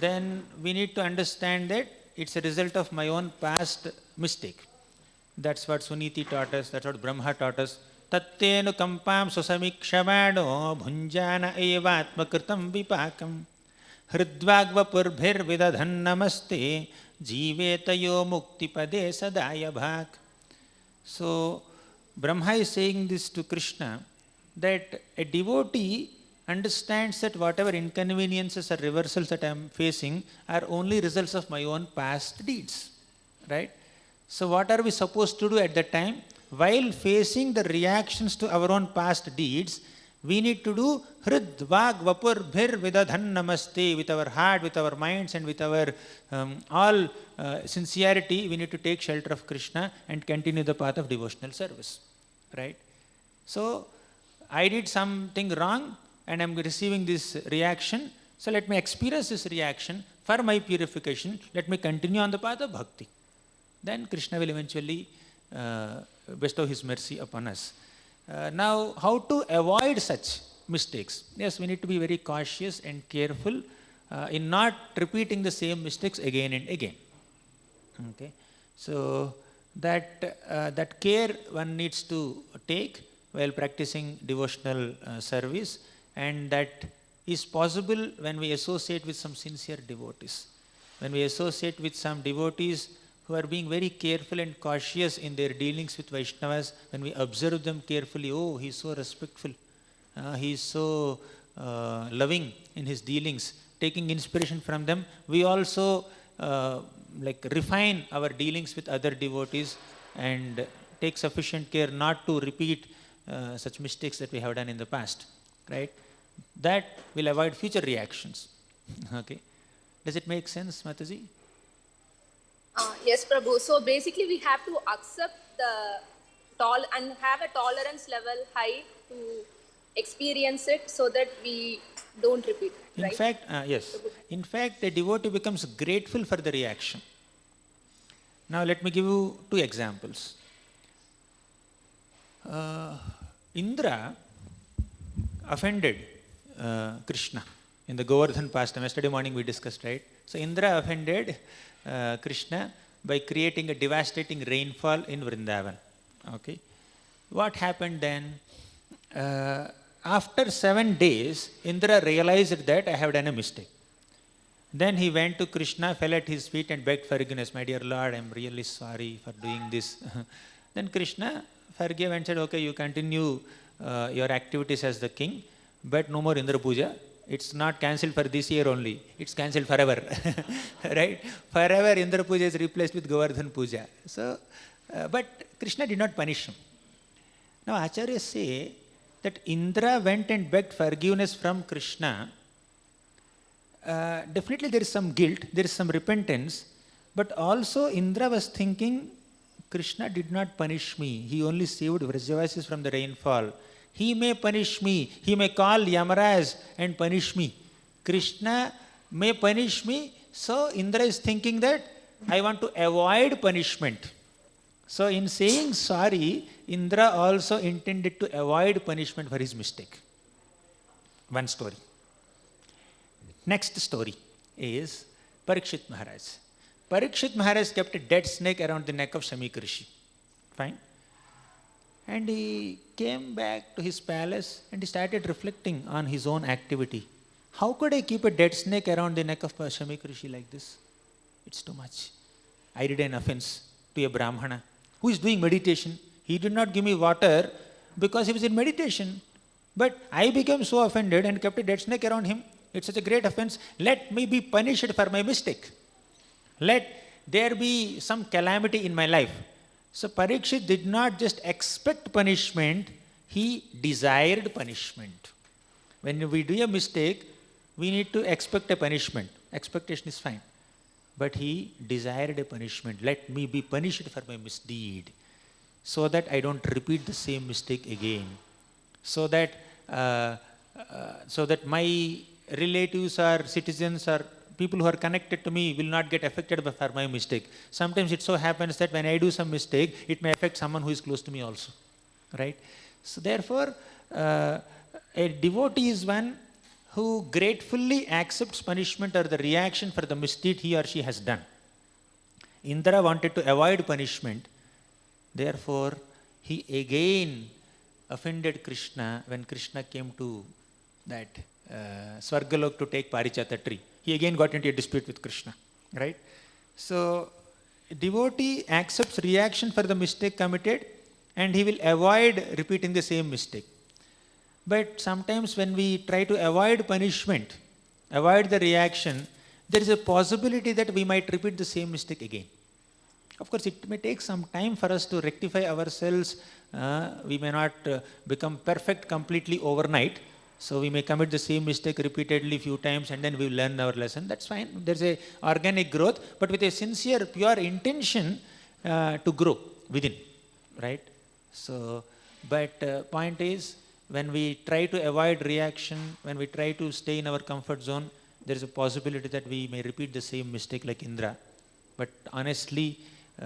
then we need to understand that it's a result of my own past mistake. That's what Suniti taught us, that's what Brahma taught us. Tattenu kampam susamikshamano bhunjana evatmakritam vipakam hridvagvapurбhir vidadhan namaste jivetayo muktipade sadaya bhak. So Brahma is saying this to Krishna, that a devotee understands that whatever inconveniences or reversals that I am facing are only results of my own past deeds. Right? So what are we supposed to do at that time? While facing the reactions to our own past deeds, we need to do hrid vag vapur bhir vidadhan namaste, with our heart, with our minds, and with our all sincerity. We need to take shelter of Krishna and continue the path of devotional service. Right? So I did something wrong and I am receiving this reaction. So let me experience this reaction for my purification. Let me continue on the path of bhakti. Then Krishna will eventually bestow his mercy upon us. Now, how to avoid such mistakes? Yes, we need to be very cautious and careful in not repeating the same mistakes again and again. Okay, so that care one needs to take while practicing devotional service, and that is possible when we associate with some sincere devotees. When we associate with some devotees who are being very careful and cautious in their dealings with Vaishnavas, when we observe them carefully, oh, he is so respectful, he is so loving in his dealings, taking inspiration from them, we also refine our dealings with other devotees and take sufficient care not to repeat such mistakes that we have done in the past. Right? That will avoid future reactions. Okay. Does it make sense, Mataji? Yes, Prabhu. So basically, we have to accept and have a tolerance level high to experience it, so that we don't repeat. In fact, yes. In fact, a devotee becomes grateful for the reaction. Now, let me give you two examples. Indra offended Krishna in the Govardhan pastime. Yesterday morning we discussed, right? So Indra offended Krishna by creating a devastating rainfall in Vrindavan. Okay, what happened then? After 7 days, Indra realized that I have done a mistake. Then he went to Krishna, fell at his feet and begged forgiveness. My dear Lord, I am really sorry for doing this. Then Krishna forgave and said, okay, you continue your activities as the king, but no more Indra Puja. It's not cancelled for this year only. It's cancelled forever. Right? Forever Indra Puja is replaced with Govardhan Puja. So, but Krishna did not punish him. Now Acharyas say that Indra went and begged forgiveness from Krishna. Definitely there is some guilt, there is some repentance, but also Indra was thinking, Krishna did not punish me. He only saved Vrajavasis from the rainfall. He may punish me. He may call Yamaraj and punish me. Krishna may punish me. So Indra is thinking that I want to avoid punishment. So in saying sorry, Indra also intended to avoid punishment for his mistake. One story. Next story is Parikshit Maharaj. Parikshit Maharaj kept a dead snake around the neck of Shamik Rishi. Fine. And he came back to his palace and he started reflecting on his own activity. How could I keep a dead snake around the neck of Shamik Rishi like this? It's too much. I did an offense to a Brahmana who is doing meditation. He did not give me water because he was in meditation. But I became so offended and kept a dead snake around him. It's such a great offense. Let me be punished for my mistake. Let there be some calamity in my life. So Parikshit did not just expect punishment, he desired punishment. When we do a mistake, we need to expect a punishment. Expectation is fine. But he desired a punishment. Let me be punished for my misdeed. so that I don't repeat the same mistake again, so that my relatives or citizens or people who are connected to me will not get affected by my mistake. Sometimes it so happens that when I do some mistake, it may affect someone who is close to me also, right? So therefore, a devotee is one who gratefully accepts punishment or the reaction for the misdeed he or she has done. Indra wanted to avoid punishment, therefore he again offended Krishna when Krishna came to that Swargalok to take Parichata tree. He again got into a dispute with Krishna, right? So, devotee accepts reaction for the mistake committed and he will avoid repeating the same mistake. But sometimes when we try to avoid punishment, avoid the reaction, there is a possibility that we might repeat the same mistake again. Of course, it may take some time for us to rectify ourselves. We may not become perfect completely overnight. So we may commit the same mistake repeatedly a few times and then we will learn our lesson. That's fine. There's a organic growth, but with a sincere, pure intention to grow within, right? So, but point is, when we try to avoid reaction, when we try to stay in our comfort zone, there is a possibility that we may repeat the same mistake like Indra. But honestly,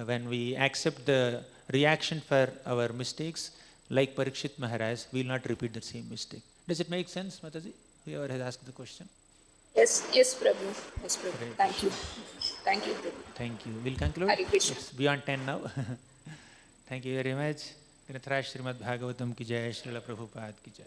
when we accept the reaction for our mistakes, like Parikshit Maharaj, we will not repeat the same mistake. Does it make sense, Mataji? Whoever has asked the question. Yes, Prabhu. Yes, Prabhu. Great. Thank you. Thank you, Prabhu. Thank you. We'll conclude. Hare Krishna. It's beyond 10 now. Thank you very much. Granthara Srimad Bhagavatam ki jai, Srila Prabhupada ki jai.